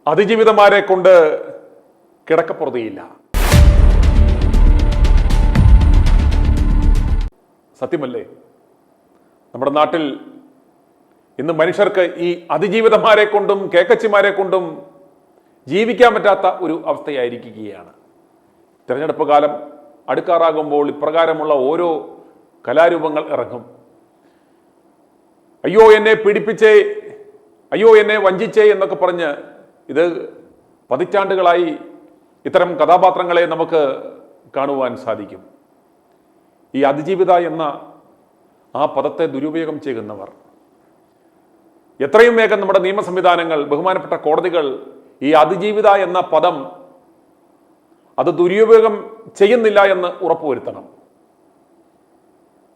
അതിജീവിതമാരെ കൊണ്ട് കിടക്കപ്പുറതിയില്ല. സത്യമല്ലേ? നമ്മുടെ നാട്ടിൽ ഇന്ന് മനുഷ്യർക്ക് ഈ അതിജീവിതമാരെ കൊണ്ടും കേക്കച്ചിമാരെ കൊണ്ടും ജീവിക്കാൻ പറ്റാത്ത ഒരു അവസ്ഥയായിരിക്കുകയാണ്. തിരഞ്ഞെടുപ്പ് കാലം അടുക്കാറാകുമ്പോൾ ഇപ്രകാരമുള്ള ഓരോ കലാരൂപങ്ങൾ ഇറങ്ങും. അയ്യോ എന്നെ പീഡിപ്പിച്ചേ, അയ്യോ എന്നെ വഞ്ചിച്ചേ എന്നൊക്കെ പറഞ്ഞ് ഇത് പതിറ്റാണ്ടുകളായി ഇത്തരം കഥാപാത്രങ്ങളെ നമുക്ക് കാണുവാൻ സാധിക്കും. ഈ അതിജീവിത എന്ന ആ പദത്തെ ദുരുപയോഗം ചെയ്യുന്നവർ എത്രയും വേഗം നമ്മുടെ നിയമ സംവിധാനങ്ങൾ, ബഹുമാനപ്പെട്ട കോടതികൾ ഈ അതിജീവിത എന്ന പദം അത് ദുരുപയോഗം ചെയ്യുന്നില്ല എന്ന് ഉറപ്പുവരുത്തണം.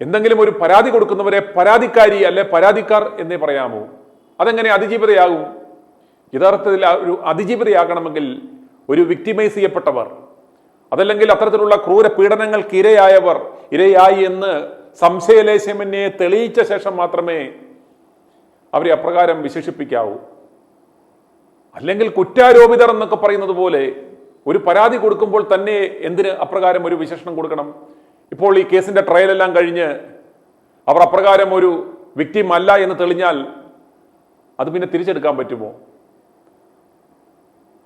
എന്തെങ്കിലും ഒരു പരാതി കൊടുക്കുന്നവരെ പരാതിക്കാരി അല്ലെ പരാതിക്കാർ എന്നേ പറയാമോ? അതെങ്ങനെ അതിജീവിതയാകും? യഥാർത്ഥത്തിൽ ഒരു അതിജീവിതയാകണമെങ്കിൽ ഒരു വിക്ടിമൈസ് ചെയ്യപ്പെട്ടവർ, അതല്ലെങ്കിൽ അത്തരത്തിലുള്ള ക്രൂര പീഡനങ്ങൾക്ക് ഇരയായി എന്ന് സംശയലേശമന്യെ തെളിയിച്ച ശേഷം മാത്രമേ അവരെ അപ്രകാരം വിശേഷിപ്പിക്കാവൂ. അല്ലെങ്കിൽ കുറ്റാരോപിതർ എന്നൊക്കെ പറയുന്നത് പോലെ ഒരു പരാതി കൊടുക്കുമ്പോൾ തന്നെ എന്തിന് അപ്രകാരം ഒരു വിശേഷണം കൊടുക്കണം? ഇപ്പോൾ ഈ കേസിന്റെ ട്രയലെല്ലാം കഴിഞ്ഞ് അവർ അപ്രകാരം ഒരു വിക്ടിം അല്ല എന്ന് തെളിഞ്ഞാൽ അത് പിന്നെ തിരിച്ചെടുക്കാൻ പറ്റുമോ?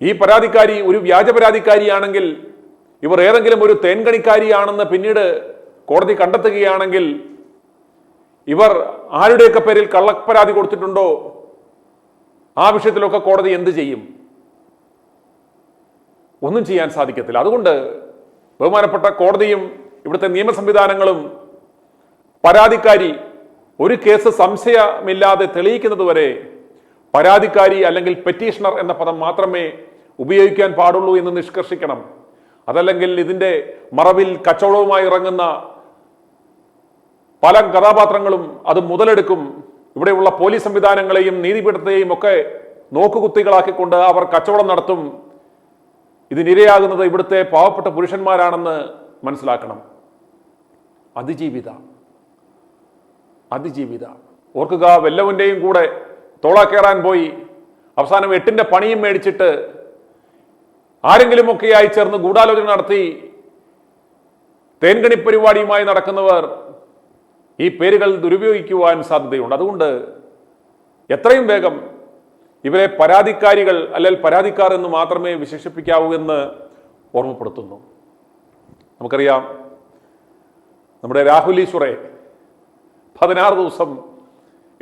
ഈ പരാതിക്കാരി ഒരു വ്യാജ പരാതിക്കാരിയാണെങ്കിൽ, ഇവർ ഏതെങ്കിലും ഒരു തേൻകണിക്കാരിയാണെന്ന് പിന്നീട് കോടതി കണ്ടെത്തുകയാണെങ്കിൽ ഇവർ ആരുടെയൊക്കെ പേരിൽ കള്ളപ്പരാതി കൊടുത്തിട്ടുണ്ടോ ആ വിഷയത്തിലൊക്കെ കോടതി എന്ത് ചെയ്യും? ഒന്നും ചെയ്യാൻ സാധിക്കത്തില്ല. അതുകൊണ്ട് ബഹുമാനപ്പെട്ട കോടതിയും ഇവിടുത്തെ നിയമ സംവിധാനങ്ങളും പരാതിക്കാരി ഒരു കേസ് സംശയമില്ലാതെ തെളിയിക്കുന്നത് വരെ പരാതിക്കാരി അല്ലെങ്കിൽ പെറ്റീഷണർ എന്ന പദം മാത്രമേ ഉപയോഗിക്കാൻ പാടുള്ളൂ എന്ന് നിഷ്കർഷിക്കണം. അതല്ലെങ്കിൽ ഇതിന്റെ മറവിൽ കച്ചവടവുമായി ഇറങ്ങുന്ന പല കഥാപാത്രങ്ങളും അത് മുതലെടുക്കും. ഇവിടെയുള്ള പോലീസ് സംവിധാനങ്ങളെയും നീതിപീഠത്തെയും ഒക്കെ നോക്കുകുത്തികളാക്കിക്കൊണ്ട് അവർ കച്ചവടം നടത്തും. ഇതിനിരയാകുന്നത് ഇവിടുത്തെ പാവപ്പെട്ട പുരുഷന്മാരാണെന്ന് മനസ്സിലാക്കണം. അതിജീവിത ഓർക്കുക, വല്ലവന്റെയും കൂടെ തോള കയറാൻ പോയി അവസാനം 8ന്റെ പണിയും മേടിച്ചിട്ട് ആരെങ്കിലുമൊക്കെയായി ചേർന്ന് ഗൂഢാലോചന നടത്തി തേൻകണി പരിപാടിയുമായി നടക്കുന്നവർ ഈ പേരുകൾ ദുരുപയോഗിക്കുവാൻ സാധ്യതയുണ്ട്. അതുകൊണ്ട് എത്രയും വേഗം ഇവരെ പരാതിക്കാരികൾ അല്ലെങ്കിൽ പരാതിക്കാർ എന്ന് മാത്രമേ വിശേഷിപ്പിക്കാവൂ എന്ന് ഓർമ്മപ്പെടുത്തുന്നു. നമുക്കറിയാം, നമ്മുടെ രാഹുൽ ഈശ്വറെ 16 ദിവസം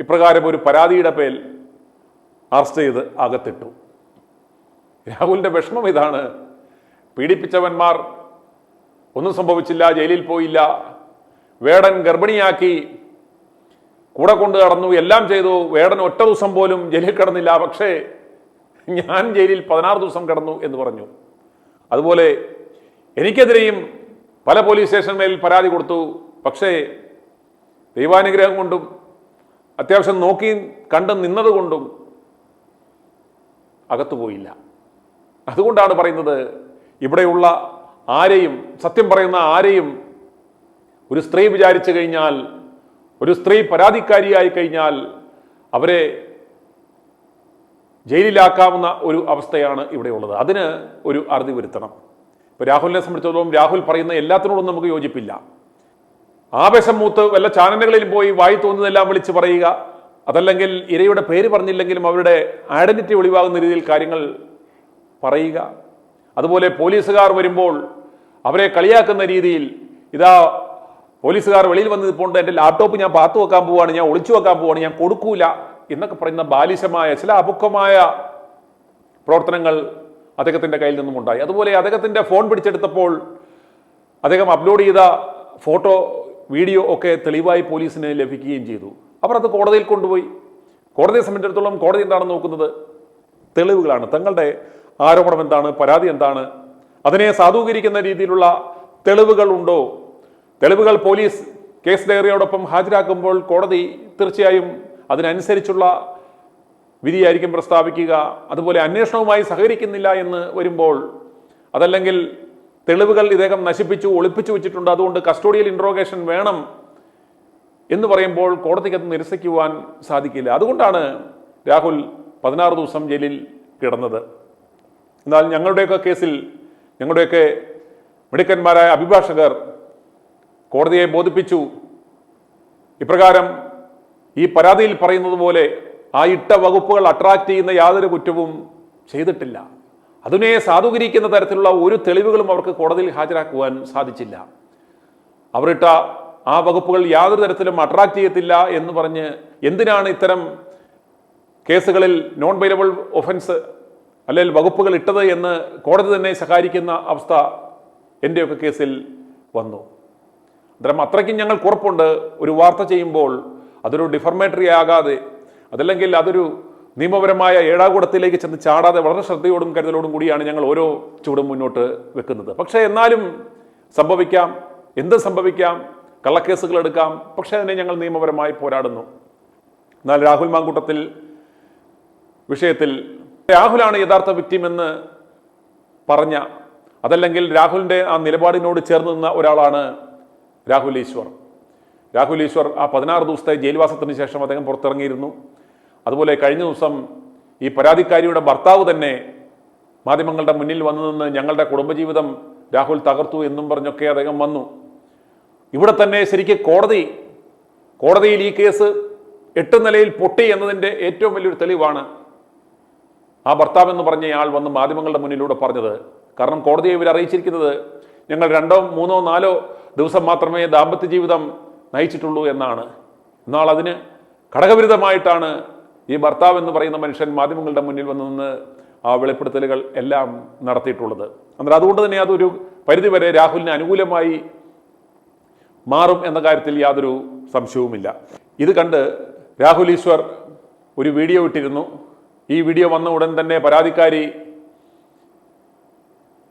ഇപ്രകാരം ഒരു പരാതിയുടെ പേരിൽ അറസ്റ്റ് ചെയ്ത് അകത്തിട്ടു. രാഹുലിന്റെ വിഷമം ഇതാണ്. പീഡിപ്പിച്ചവന്മാർ ഒന്നും സംഭവിച്ചില്ല, ജയിലിൽ പോയില്ല, വേടൻ ഗർഭിണിയാക്കി കൂടെ കൊണ്ട് കടന്നു, എല്ലാം ചെയ്തു. വേടൻ ഒറ്റ ദിവസം പോലും ജയിലിൽ കിടന്നില്ല, പക്ഷേ ഞാൻ ജയിലിൽ 16 ദിവസം കിടന്നു എന്ന് പറഞ്ഞു. അതുപോലെ എനിക്കെതിരെയും പല പോലീസ് സ്റ്റേഷനുകളിൽ പരാതി കൊടുത്തു, പക്ഷേ ദൈവാനുഗ്രഹം കൊണ്ടും അത്യാവശ്യം നോക്കി കണ്ട് നിന്നതുകൊണ്ടും അകത്തുപോയില്ല. അതുകൊണ്ടാണ് പറയുന്നത്, ഇവിടെയുള്ള ആരെയും, സത്യം പറയുന്ന ആരെയും ഒരു സ്ത്രീ വിചാരിച്ചു കഴിഞ്ഞാൽ, ഒരു സ്ത്രീ പരാതിക്കാരിയായി കഴിഞ്ഞാൽ അവരെ ജയിലിലാക്കാവുന്ന ഒരു അവസ്ഥയാണ് ഇവിടെ ഉള്ളത്. അതിന് ഒരു അറുതി വരുത്തണം. ഇപ്പൊ രാഹുലിനെ സംബന്ധിച്ചിടത്തോളം രാഹുൽ പറയുന്ന എല്ലാത്തിനോടും നമുക്ക് യോജിപ്പില്ല. ആവേശം മൂത്ത് വല്ല ചാനലുകളിൽ പോയി വായി തോന്നുന്നതെല്ലാം വിളിച്ച് പറയുക, അതല്ലെങ്കിൽ ഇരയുടെ പേര് പറഞ്ഞില്ലെങ്കിലും അവരുടെ ഐഡന്റിറ്റി ഒളിവാകുന്ന രീതിയിൽ കാര്യങ്ങൾ പറയുക. അതുപോലെ പോലീസുകാർ വരുമ്പോൾ അവരെ കളിയാക്കുന്ന രീതിയിൽ, ഇതാ പോലീസുകാർ വെളിയിൽ വന്ന് പോണ്ട്, എൻ്റെ ലാപ്ടോപ്പ് ഞാൻ പാത്തു വെക്കാൻ പോവാണ്, ഞാൻ ഒളിച്ചു വെക്കാൻ പോവാണ്, ഞാൻ കൊടുക്കൂല എന്നൊക്കെ പറയുന്ന ബാലിശമായ ചില അപക്വമായ പ്രവർത്തനങ്ങൾ അദ്ദേഹത്തിന്റെ കയ്യിൽ നിന്നും ഉണ്ടായി. അതുപോലെ അദ്ദേഹത്തിന്റെ ഫോൺ പിടിച്ചെടുത്തപ്പോൾ അദ്ദേഹം അപ്ലോഡ് ചെയ്ത ഫോട്ടോ, വീഡിയോ ഒക്കെ തെളിവായി പോലീസിന് ലഭിക്കുകയും ചെയ്തു. അവർ അത് കോടതിയിൽ കൊണ്ടുപോയി. കോടതിയെ സംബന്ധിച്ചിടത്തോളം കോടതി എന്താണ് നോക്കുന്നത്? തെളിവുകളാണ്. തങ്ങളുടെ ആരോപണം എന്താണ്, പരാതി എന്താണ്, അതിനെ സാധൂകരിക്കുന്ന രീതിയിലുള്ള തെളിവുകൾ ഉണ്ടോ? തെളിവുകൾ പോലീസ് കേസ് ഡയറിയോടൊപ്പം ഹാജരാക്കുമ്പോൾ കോടതി തീർച്ചയായും അതിനനുസരിച്ചുള്ള വിധിയായിരിക്കും പ്രസ്താവിക്കുക. അതുപോലെ അന്വേഷണവുമായി സഹകരിക്കുന്നില്ല എന്ന് വരുമ്പോൾ, അതല്ലെങ്കിൽ തെളിവുകൾ ഇദ്ദേഹം നശിപ്പിച്ചു, ഒളിപ്പിച്ചു വെച്ചിട്ടുണ്ട്, അതുകൊണ്ട് കസ്റ്റോഡിയൽ ഇൻട്രോഗേഷൻ വേണം എന്ന് പറയുമ്പോൾ കോടതിക്ക് അത് നിരസിക്കുവാൻ സാധിക്കില്ല. അതുകൊണ്ടാണ് രാഹുൽ 16 ദിവസം ജയിലിൽ കിടന്നത്. എന്നാൽ ഞങ്ങളുടെയൊക്കെ കേസിൽ ഞങ്ങളുടെയൊക്കെ മിടുക്കന്മാരായ അഭിഭാഷകർ കോടതിയെ ബോധിപ്പിച്ചു, ഇപ്രകാരം ഈ പരാതിയിൽ പറയുന്നത് പോലെ ആ ഇട്ട വകുപ്പുകൾ അട്രാക്ട് ചെയ്യുന്ന യാതൊരു കുറ്റവും ചെയ്തിട്ടില്ല. അതിനെ സാധൂകരിക്കുന്ന തരത്തിലുള്ള ഒരു തെളിവുകളും അവർക്ക് കോടതിയിൽ ഹാജരാക്കുവാൻ സാധിച്ചില്ല. അവരിട്ട ആ വകുപ്പുകൾ യാതൊരു തരത്തിലും അട്രാക്ട് ചെയ്യത്തില്ല എന്ന് പറഞ്ഞ് എന്തിനാണ് ഇത്തരം കേസുകളിൽ നോൺ ബെയിലബിൾ ഒഫൻസ് അല്ലെങ്കിൽ വകുപ്പുകൾ ഇട്ടത് എന്ന് കോടതി തന്നെ ശകാരിക്കുന്ന അവസ്ഥ എൻ്റെയൊക്കെ കേസിൽ വന്നു. അന്നേരം അത്രയ്ക്കും ഞങ്ങൾക്ക് ഉറപ്പുണ്ട്, ഒരു വാർത്ത ചെയ്യുമ്പോൾ അതൊരു ഡിഫർമേറ്ററി ആകാതെ, അതല്ലെങ്കിൽ അതൊരു നിയമപരമായ ഏടാകൂടത്തിലേക്ക് ചെന്ന് ചാടാതെ വളരെ ശ്രദ്ധയോടും കരുതലോടും കൂടിയാണ് ഞങ്ങൾ ഓരോ ചുവടും മുന്നോട്ട് വെക്കുന്നത്. പക്ഷേ എന്നാലും സംഭവിക്കാം, എന്ത് സംഭവിക്കാം, കള്ളക്കേസുകൾ എടുക്കാം. പക്ഷേ അതിനെ ഞങ്ങൾ നിയമപരമായി പോരാടുന്നു. എന്നാൽ രാഹുൽ മാങ്കൂട്ടത്തിൽ വിഷയത്തിൽ രാഹുലാണ് യഥാർത്ഥ വിക്ടിം എന്ന് പറഞ്ഞ, അതല്ലെങ്കിൽ രാഹുലിൻ്റെ ആ നിലപാടിനോട് ചേർന്ന് നിന്ന ഒരാളാണ് രാഹുൽ ഈശ്വർ. രാഹുൽ ഈശ്വർ ആ 16 ദിവസത്തെ ജയിൽവാസത്തിന് ശേഷം അദ്ദേഹം പുറത്തിറങ്ങിയിരുന്നു. അതുപോലെ കഴിഞ്ഞ ദിവസം ഈ പരാതിക്കാരിയുടെ ഭർത്താവ് തന്നെ മാധ്യമങ്ങളുടെ മുന്നിൽ വന്നു നിന്ന് ഞങ്ങളുടെ കുടുംബജീവിതം രാഹുൽ തകർത്തു എന്നും പറഞ്ഞൊക്കെ അദ്ദേഹം വന്നു. ഇവിടെ തന്നെ ശരിക്കും കോടതിയിൽ ഈ കേസ് 8 നിലയിൽ പൊട്ടി എന്നതിൻ്റെ ഏറ്റവും വലിയൊരു തെളിവാണ് ആ ഭർത്താവ് എന്ന് പറഞ്ഞ ആൾ വന്ന് മാധ്യമങ്ങളുടെ മുന്നിലൂടെ പറഞ്ഞത്. കാരണം കോടതിയെ ഇവർ അറിയിച്ചിരിക്കുന്നത് ഞങ്ങൾ 2, 3, 4 ദിവസം മാത്രമേ ദാമ്പത്യ ജീവിതം നയിച്ചിട്ടുള്ളൂ എന്നാണ്. എന്നാൽ അതിന് ഘടകവിരുദ്ധമായിട്ടാണ് ഈ ഭർത്താവ് എന്ന് പറയുന്ന മനുഷ്യൻ മാധ്യമങ്ങളുടെ മുന്നിൽ വന്ന് നിന്ന് ആ വെളിപ്പെടുത്തലുകൾ എല്ലാം നടത്തിയിട്ടുള്ളത്. എന്നാൽ അതുകൊണ്ട് തന്നെ അതൊരു പരിധിവരെ രാഹുലിന് അനുകൂലമായി മാറും എന്ന കാര്യത്തിൽ യാതൊരു സംശയവുമില്ല. ഇത് കണ്ട് രാഹുൽ ഈശ്വർ ഒരു വീഡിയോ ഇട്ടിരുന്നു. ഈ വീഡിയോ വന്ന ഉടൻ തന്നെ പരാതിക്കാരി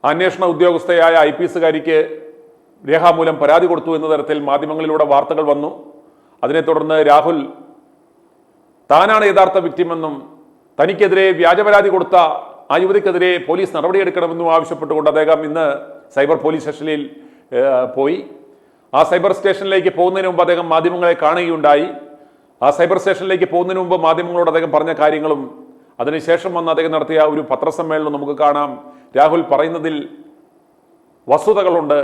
അന്വേഷണ ഉദ്യോഗസ്ഥയായ IPSകാരിക്ക് രേഖാമൂലം പരാതി കൊടുത്തു എന്ന തരത്തിൽ മാധ്യമങ്ങളിലൂടെ വാർത്തകൾ വന്നു. അതിനെ തുടർന്ന് രാഹുൽ താനാണ് യഥാർത്ഥ വിക്ടിമെന്നും തനിക്കെതിരെ വ്യാജപരാതി കൊടുത്ത ആ യുവതിക്കെതിരെ പോലീസ് നടപടിയെടുക്കണമെന്നും ആവശ്യപ്പെട്ടുകൊണ്ട് അദ്ദേഹം ഇന്ന് സൈബർ പോലീസ് സ്റ്റേഷനിൽ പോയി. ആ സൈബർ സ്റ്റേഷനിലേക്ക് പോകുന്നതിന് മുമ്പ് അദ്ദേഹം മാധ്യമങ്ങളെ കാണുകയുണ്ടായി. ആ സൈബർ സ്റ്റേഷനിലേക്ക് പോകുന്നതിന് മുമ്പ് മാധ്യമങ്ങളോട് അദ്ദേഹം പറഞ്ഞ കാര്യങ്ങളും അതിനുശേഷം വന്ന് അദ്ദേഹം നടത്തിയ ഒരു പത്രസമ്മേളനം നമുക്ക് കാണാം. രാഹുൽ പറയുന്നതിൽ വസ്തുതകളുണ്ട്,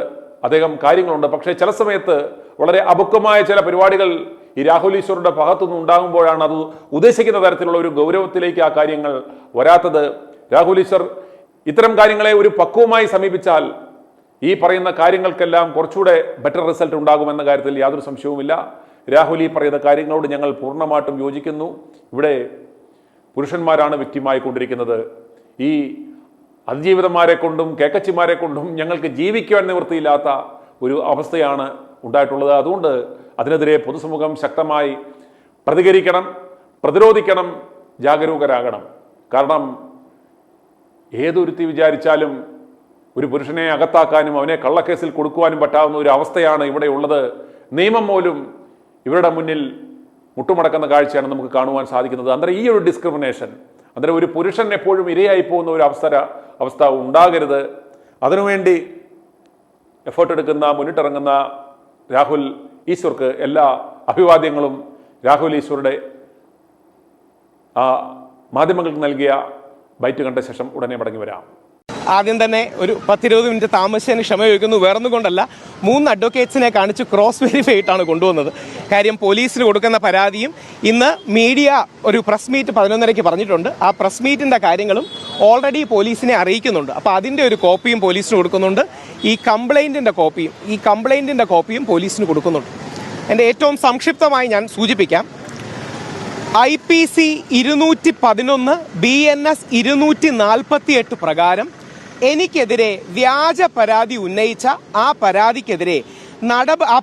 അദ്ദേഹം കാര്യങ്ങളുണ്ട്. പക്ഷേ ചില സമയത്ത് വളരെ അപക്വമായ ചില പരിപാടികൾ ഈ രാഹുൽ ഈശ്വറിന്റെ ഭാഗത്തുനിന്ന് ഉണ്ടാകുമ്പോഴാണ് അത് ഉദ്ദേശിക്കുന്ന തരത്തിലുള്ള ഒരു ഗൗരവത്തിലേക്ക് ആ കാര്യങ്ങൾ വരാത്തത്. രാഹുൽ ഈശ്വർ ഇത്തരം കാര്യങ്ങളെ ഒരു പക്വമായി സമീപിച്ചാൽ ഈ പറയുന്ന കാര്യങ്ങൾക്കെല്ലാം കുറച്ചുകൂടെ ബെറ്റർ റിസൾട്ട് ഉണ്ടാകുമെന്ന കാര്യത്തിൽ യാതൊരു സംശയവുമില്ല. രാഹുൽ ഈ പറയുന്ന കാര്യങ്ങളോട് ഞങ്ങൾ പൂർണ്ണമായിട്ടും യോജിക്കുന്നു. ഇവിടെ പുരുഷന്മാരാണ് വിക്ടിമായി കൊണ്ടിരിക്കുന്നത്. ഈ അതിജീവിതന്മാരെ കൊണ്ടും കേക്കച്ചിമാരെ കൊണ്ടും ഞങ്ങൾക്ക് ജീവിക്കുവാൻ നിവൃത്തിയില്ലാത്ത ഒരു അവസ്ഥയാണ് ഉണ്ടായിട്ടുള്ളത്. അതുകൊണ്ട് അതിനെതിരെ പൊതുസമൂഹം ശക്തമായി പ്രതികരിക്കണം, പ്രതിരോധിക്കണം, ജാഗരൂകരാകണം. കാരണം ഏതൊരുത്തി വിചാരിച്ചാലും ഒരു പുരുഷനെ അകത്താക്കാനും അവനെ കള്ളക്കേസിൽ കൊടുക്കുവാനും പറ്റാവുന്ന ഒരു അവസ്ഥയാണ് ഇവിടെ ഉള്ളത്. നിയമം പോലും ഇവരുടെ മുന്നിൽ മുട്ടുമടക്കുന്ന കാഴ്ചയാണ് നമുക്ക് കാണുവാൻ സാധിക്കുന്നത്. അന്നേരം ഈ ഒരു ഡിസ്ക്രിമിനേഷൻ, അന്നേരം ഒരു പുരുഷൻ എപ്പോഴും ഇരയായി പോകുന്ന ഒരു അവസ്ഥ ഉണ്ടാകരുത്. അതിനുവേണ്ടി എഫേർട്ട് എടുക്കുന്ന, മുന്നിട്ടിറങ്ങുന്ന രാഹുൽ ഈശ്വർക്ക് എല്ലാ അഭിവാദ്യങ്ങളും. രാഹുൽ ഈശ്വറുടെ ആ മാധ്യമങ്ങൾക്ക് നൽകിയ ബൈറ്റ് കണ്ട ശേഷം ഉടനെ മടങ്ങി വരാം. ആദ്യം തന്നെ ഒരു 10-20 മിനിറ്റ് താമസിച്ചതിന് ക്ഷമ ചോദിക്കുന്നു. വേറൊന്നും കൊണ്ടല്ല, 3 അഡ്വക്കേറ്റ്സിനെ കാണിച്ച് ക്രോസ് വെരിഫൈ ആയിട്ടാണ് കൊണ്ടുവന്നത്. കാര്യം പോലീസിന് കൊടുക്കുന്ന പരാതിയും ഇന്ന് മീഡിയ ഒരു പ്രസ് മീറ്റ് 11:30 പറഞ്ഞിട്ടുണ്ട്. ആ പ്രസ് മീറ്റിൻ്റെ കാര്യങ്ങളും ഓൾറെഡി പോലീസിനെ അറിയിക്കുന്നുണ്ട്. അപ്പോൾ അതിൻ്റെ ഒരു കോപ്പിയും പോലീസിന് കൊടുക്കുന്നുണ്ട്. ഈ കംപ്ലൈൻറ്റിൻ്റെ കോപ്പിയും പോലീസിന് കൊടുക്കുന്നുണ്ട്. എൻ്റെ ഏറ്റവും സംക്ഷിപ്തമായി ഞാൻ സൂചിപ്പിക്കാം. IPC 211 BNS 248 പ്രകാരം എനിക്കെതിരെ വ്യാജ പരാതി ഉന്നയിച്ച ആ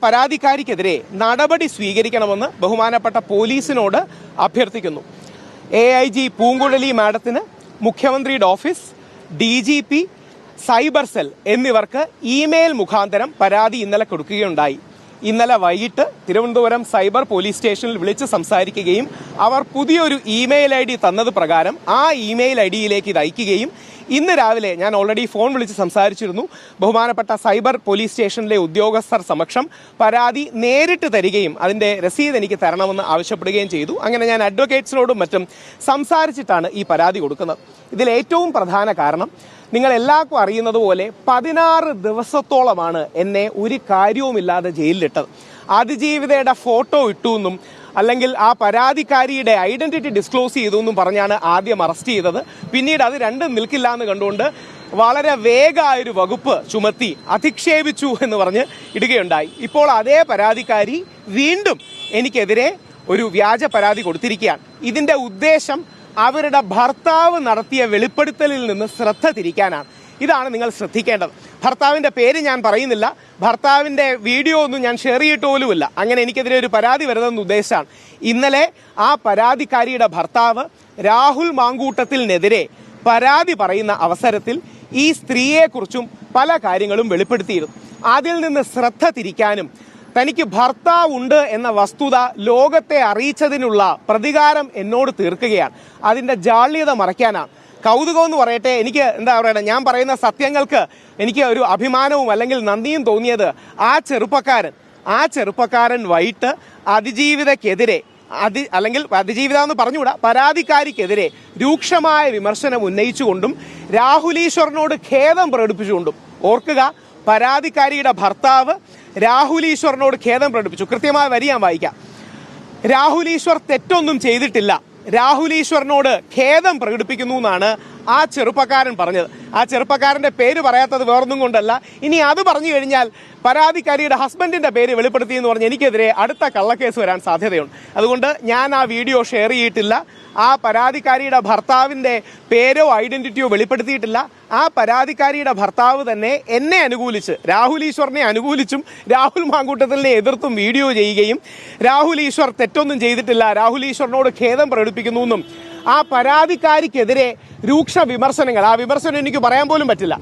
പരാതിക്കാരിക്കെതിരെ നടപടി സ്വീകരിക്കണമെന്ന് ബഹുമാനപ്പെട്ട പോലീസിനോട് അഭ്യർത്ഥിക്കുന്നു. AIG പൂങ്കുഴലി മാഡത്തിന്, മുഖ്യമന്ത്രിയുടെ ഓഫീസ്, DGP, സൈബർ സെൽ എന്നിവർക്ക് ഇമെയിൽ മുഖാന്തരം പരാതി ഇന്നലെ കൊടുക്കുകയുണ്ടായി. ഇന്നലെ വൈകിട്ട് തിരുവനന്തപുരം സൈബർ പോലീസ് സ്റ്റേഷനിൽ വിളിച്ച് സംസാരിക്കുകയും അവർ പുതിയൊരു ഇമെയിൽ ID തന്നത് പ്രകാരം ആ ഇമെയിൽ IDയിലേക്ക് ഇത് അയക്കുകയും ഇന്ന് രാവിലെ ഞാൻ ഓൾറെഡി ഫോൺ വിളിച്ച് സംസാരിച്ചിരുന്നു. ബഹുമാനപ്പെട്ട സൈബർ പോലീസ് സ്റ്റേഷനിലെ ഉദ്യോഗസ്ഥർ സമക്ഷം പരാതി നേരിട്ട് തരികയും അതിൻ്റെ രസീത് എനിക്ക് തരണമെന്ന് ആവശ്യപ്പെടുകയും ചെയ്തു. അങ്ങനെ ഞാൻ അഡ്വക്കേറ്റ്സിനോടും മറ്റും സംസാരിച്ചിട്ടാണ് ഈ പരാതി കൊടുക്കുന്നത്. ഇതിൽ ഏറ്റവും പ്രധാന കാരണം നിങ്ങൾ എല്ലാവർക്കും അറിയുന്നത് പോലെ 16 ദിവസത്തോളമാണ് എന്നെ ഒരു കാര്യവുമില്ലാതെ ജയിലിലിട്ടത്. അതിജീവിതയുടെ ഫോട്ടോ ഇട്ടു എന്നും അല്ലെങ്കിൽ ആ പരാതിക്കാരിയുടെ ഐഡന്റിറ്റി ഡിസ്ക്ലോസ് ചെയ്തു എന്നും പറഞ്ഞാണ് ആദ്യം അറസ്റ്റ് ചെയ്തത്. പിന്നീട് അത് രണ്ടും നിൽക്കില്ല എന്ന് കണ്ടുകൊണ്ട് വളരെ വേഗമായൊരു വകുപ്പ് ചുമത്തി അധിക്ഷേപിച്ചു എന്ന് പറഞ്ഞ് ഇടുകയുണ്ടായി. ഇപ്പോൾ അതേ പരാതിക്കാരി വീണ്ടും എനിക്കെതിരെ ഒരു വ്യാജ പരാതി കൊടുത്തിരിക്കുകയാണ്. ഇതിന്റെ ഉദ്ദേശം അവരുടെ ഭർത്താവ് നടത്തിയ വെളിപ്പെടുത്തലിൽ നിന്ന് ശ്രദ്ധ തിരിക്കാനാണ്. ഇതാണ് നിങ്ങൾ ശ്രദ്ധിക്കേണ്ടത്. ഭർത്താവിന്റെ പേര് ഞാൻ പറയുന്നില്ല, ഭർത്താവിന്റെ വീഡിയോ ഒന്നും ഞാൻ ഷെയർ ചെയ്തിട്ട് പോലുമില്ല. അങ്ങനെ എനിക്കെതിരെ ഒരു പരാതി വരുന്നതെന്ന് ഉദ്ദേശമാണ്. ഇന്നലെ ആ പരാതിക്കാരിയുടെ ഭർത്താവ് രാഹുൽ മാങ്കൂട്ടത്തിനെതിരെ പരാതി പറയുന്ന അവസരത്തിൽ ഈ സ്ത്രീയെക്കുറിച്ചും പല കാര്യങ്ങളും വെളിപ്പെടുത്തിയിരുന്നു. അതിൽ നിന്ന് ശ്രദ്ധ തിരിക്കാനും തനിക്ക് ഭർത്താവുണ്ട് എന്ന വസ്തുത ലോകത്തെ അറിയിച്ചതിനുള്ള പ്രതികാരം എന്നോട് തീർക്കുകയാണ്. അതിന്റെ ജാള്യത മറയ്ക്കാനാണ്. കൗതുകം എന്ന് പറയട്ടെ, എനിക്ക് എന്താ പറയുക, ഞാൻ പറയുന്ന സത്യങ്ങൾക്ക് എനിക്ക് ഒരു അഭിമാനവും അല്ലെങ്കിൽ നന്ദിയും തോന്നിയത് ആ ചെറുപ്പക്കാരൻ വൈകിട്ട് അതിജീവിതക്കെതിരെ അല്ലെങ്കിൽ അതിജീവിത എന്ന് പറഞ്ഞുകൂടാ, പരാതിക്കാരിക്കെതിരെ രൂക്ഷമായ വിമർശനം ഉന്നയിച്ചുകൊണ്ടും രാഹുൽ ഈശ്വറിനോട് ഖേദം പ്രകടിപ്പിച്ചുകൊണ്ടും. ഓർക്കുക, പരാതിക്കാരിയുടെ ഭർത്താവ് രാഹുൽ ഈശ്വറിനോട് ഖേദം പ്രകടിപ്പിച്ചു. കൃത്യമായ വരി ഞാൻ വായിക്കാം. രാഹുൽ ഈശ്വർ തെറ്റൊന്നും ചെയ്തിട്ടില്ല, രാഹുൽ ഈശ്വറിനോട് ഖേദം പ്രകടിപ്പിക്കുന്നു എന്നാണ് ആ ചെറുപ്പക്കാരൻ പറഞ്ഞത്. ആ ചെറുപ്പക്കാരന്റെ പേര് പറയാത്തത് വേറൊന്നും കൊണ്ടല്ല. ഇനി അത് പറഞ്ഞു കഴിഞ്ഞാൽ പരാതിക്കാരിയുടെ ഹസ്ബൻഡിന്റെ പേര് വെളിപ്പെടുത്തി എന്ന് പറഞ്ഞ് എനിക്കെതിരെ അടുത്ത കള്ളക്കേസ് വരാൻ സാധ്യതയുണ്ട്. അതുകൊണ്ട് ഞാൻ ആ വീഡിയോ ഷെയർ ചെയ്തിട്ടില്ല. ആ പരാതിക്കാരിയുടെ ഭർത്താവിന്റെ പേരോ ഐഡന്റിറ്റിയോ വെളിപ്പെടുത്തിയിട്ടില്ല. ആ പരാതിക്കാരിയുടെ ഭർത്താവ് തന്നെ എന്നെ അനുകൂലിച്ച്, രാഹുൽ ഈശ്വറിനെ അനുകൂലിച്ചും രാഹുൽ മാങ്കൂട്ടത്തിനെ എതിർത്തും വീഡിയോ ചെയ്യുകയും രാഹുൽ ഈശ്വർ തെറ്റൊന്നും ചെയ്തിട്ടില്ല, രാഹുൽ ഈശ്വറിനോട് ഖേദം പ്രകടിപ്പിക്കുന്നു എന്നും ആ പരാതിക്കാരിക്കെതിരെ രൂക്ഷ വിമർശനങ്ങൾ, ആ വിമർശനം എനിക്ക് പറയാൻ പോലും പറ്റില്ല,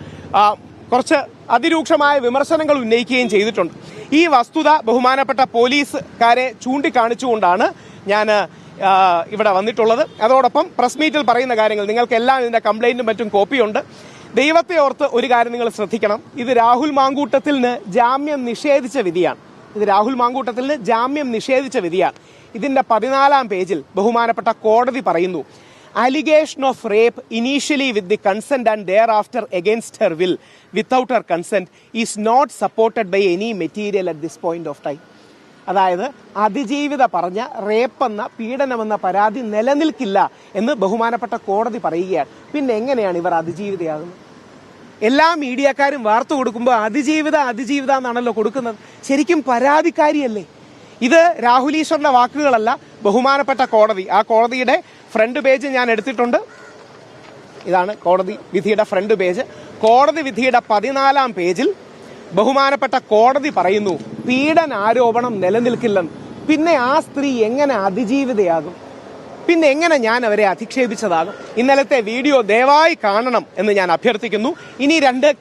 കുറച്ച് അതിരൂക്ഷമായ വിമർശനങ്ങൾ ഉന്നയിക്കുകയും ചെയ്തിട്ടുണ്ട്. ഈ വസ്തുത ബഹുമാനപ്പെട്ട പോലീസുകാരെ ചൂണ്ടിക്കാണിച്ചുകൊണ്ടാണ് ഞാൻ ഇവിടെ വന്നിട്ടുള്ളത്. അതോടൊപ്പം പ്രസ് മീറ്റിൽ പറയുന്ന കാര്യങ്ങൾ നിങ്ങൾക്കെല്ലാം ഇതിന്റെ കംപ്ലൈന്റും മറ്റും കോപ്പിയുണ്ട്. ദൈവത്തെ ഓർത്ത് ഒരു കാര്യം നിങ്ങൾ ശ്രദ്ധിക്കണം. ഇത് രാഹുൽ മാങ്കൂട്ടത്തിന് ജാമ്യം നിഷേധിച്ച വിധിയാണ്. ഇതിന്റെ 14-ാം പേജിൽ ബഹുമാനപ്പെട്ട കോടതി പറയുന്നു, allegation of rape initially with the consent and thereafter against her will without her consent is not supported by any material at this point of time. അതായത് അതിജീവിത പറഞ്ഞ റേപ്പെന്ന പീഡനമെന്ന പരാതി നിലനിൽക്കില്ല എന്ന് ബഹുമാനപ്പെട്ട കോടതി പറയുകയാണ്. പിന്നെ എങ്ങനെയാണ് ഇവർ അതിജീവിതയാകുന്നത്? എല്ലാ മീഡിയക്കാരും വാർത്ത കൊടുക്കുമ്പോൾ അതിജീവിത എന്നാണല്ലോ കൊടുക്കുന്നത്. ശരിക്കും പരാതിക്കാരിയല്ലേ? ഇത് രാഹുൽ ഈശ്വറിന്റെ വാക്കുകളല്ല, ബഹുമാനപ്പെട്ട കോടതി. ആ കോടതിയുടെ ഫ്രണ്ട് പേജ് ഞാൻ എടുത്തിട്ടുണ്ട്. ഇതാണ് കോടതി വിധിയുടെ ഫ്രണ്ട് പേജ്. കോടതി വിധിയുടെ 14-ാം പേജിൽ ബഹുമാനപ്പെട്ട കോടതി പറയുന്നു, പീഡനാരോപണം നിലനിൽക്കില്ലെന്ന്. പിന്നെ ആ സ്ത്രീ എങ്ങനെ അതിജീവിതയാകും? പിന്നെ എങ്ങനെ ഞാൻ അവരെ അധിക്ഷേപിച്ചതാകും? ഇന്നലത്തെ വീഡിയോ ദയവായി കാണണം എന്ന് ഞാൻ അഭ്യർത്ഥിക്കുന്നു. ഇനി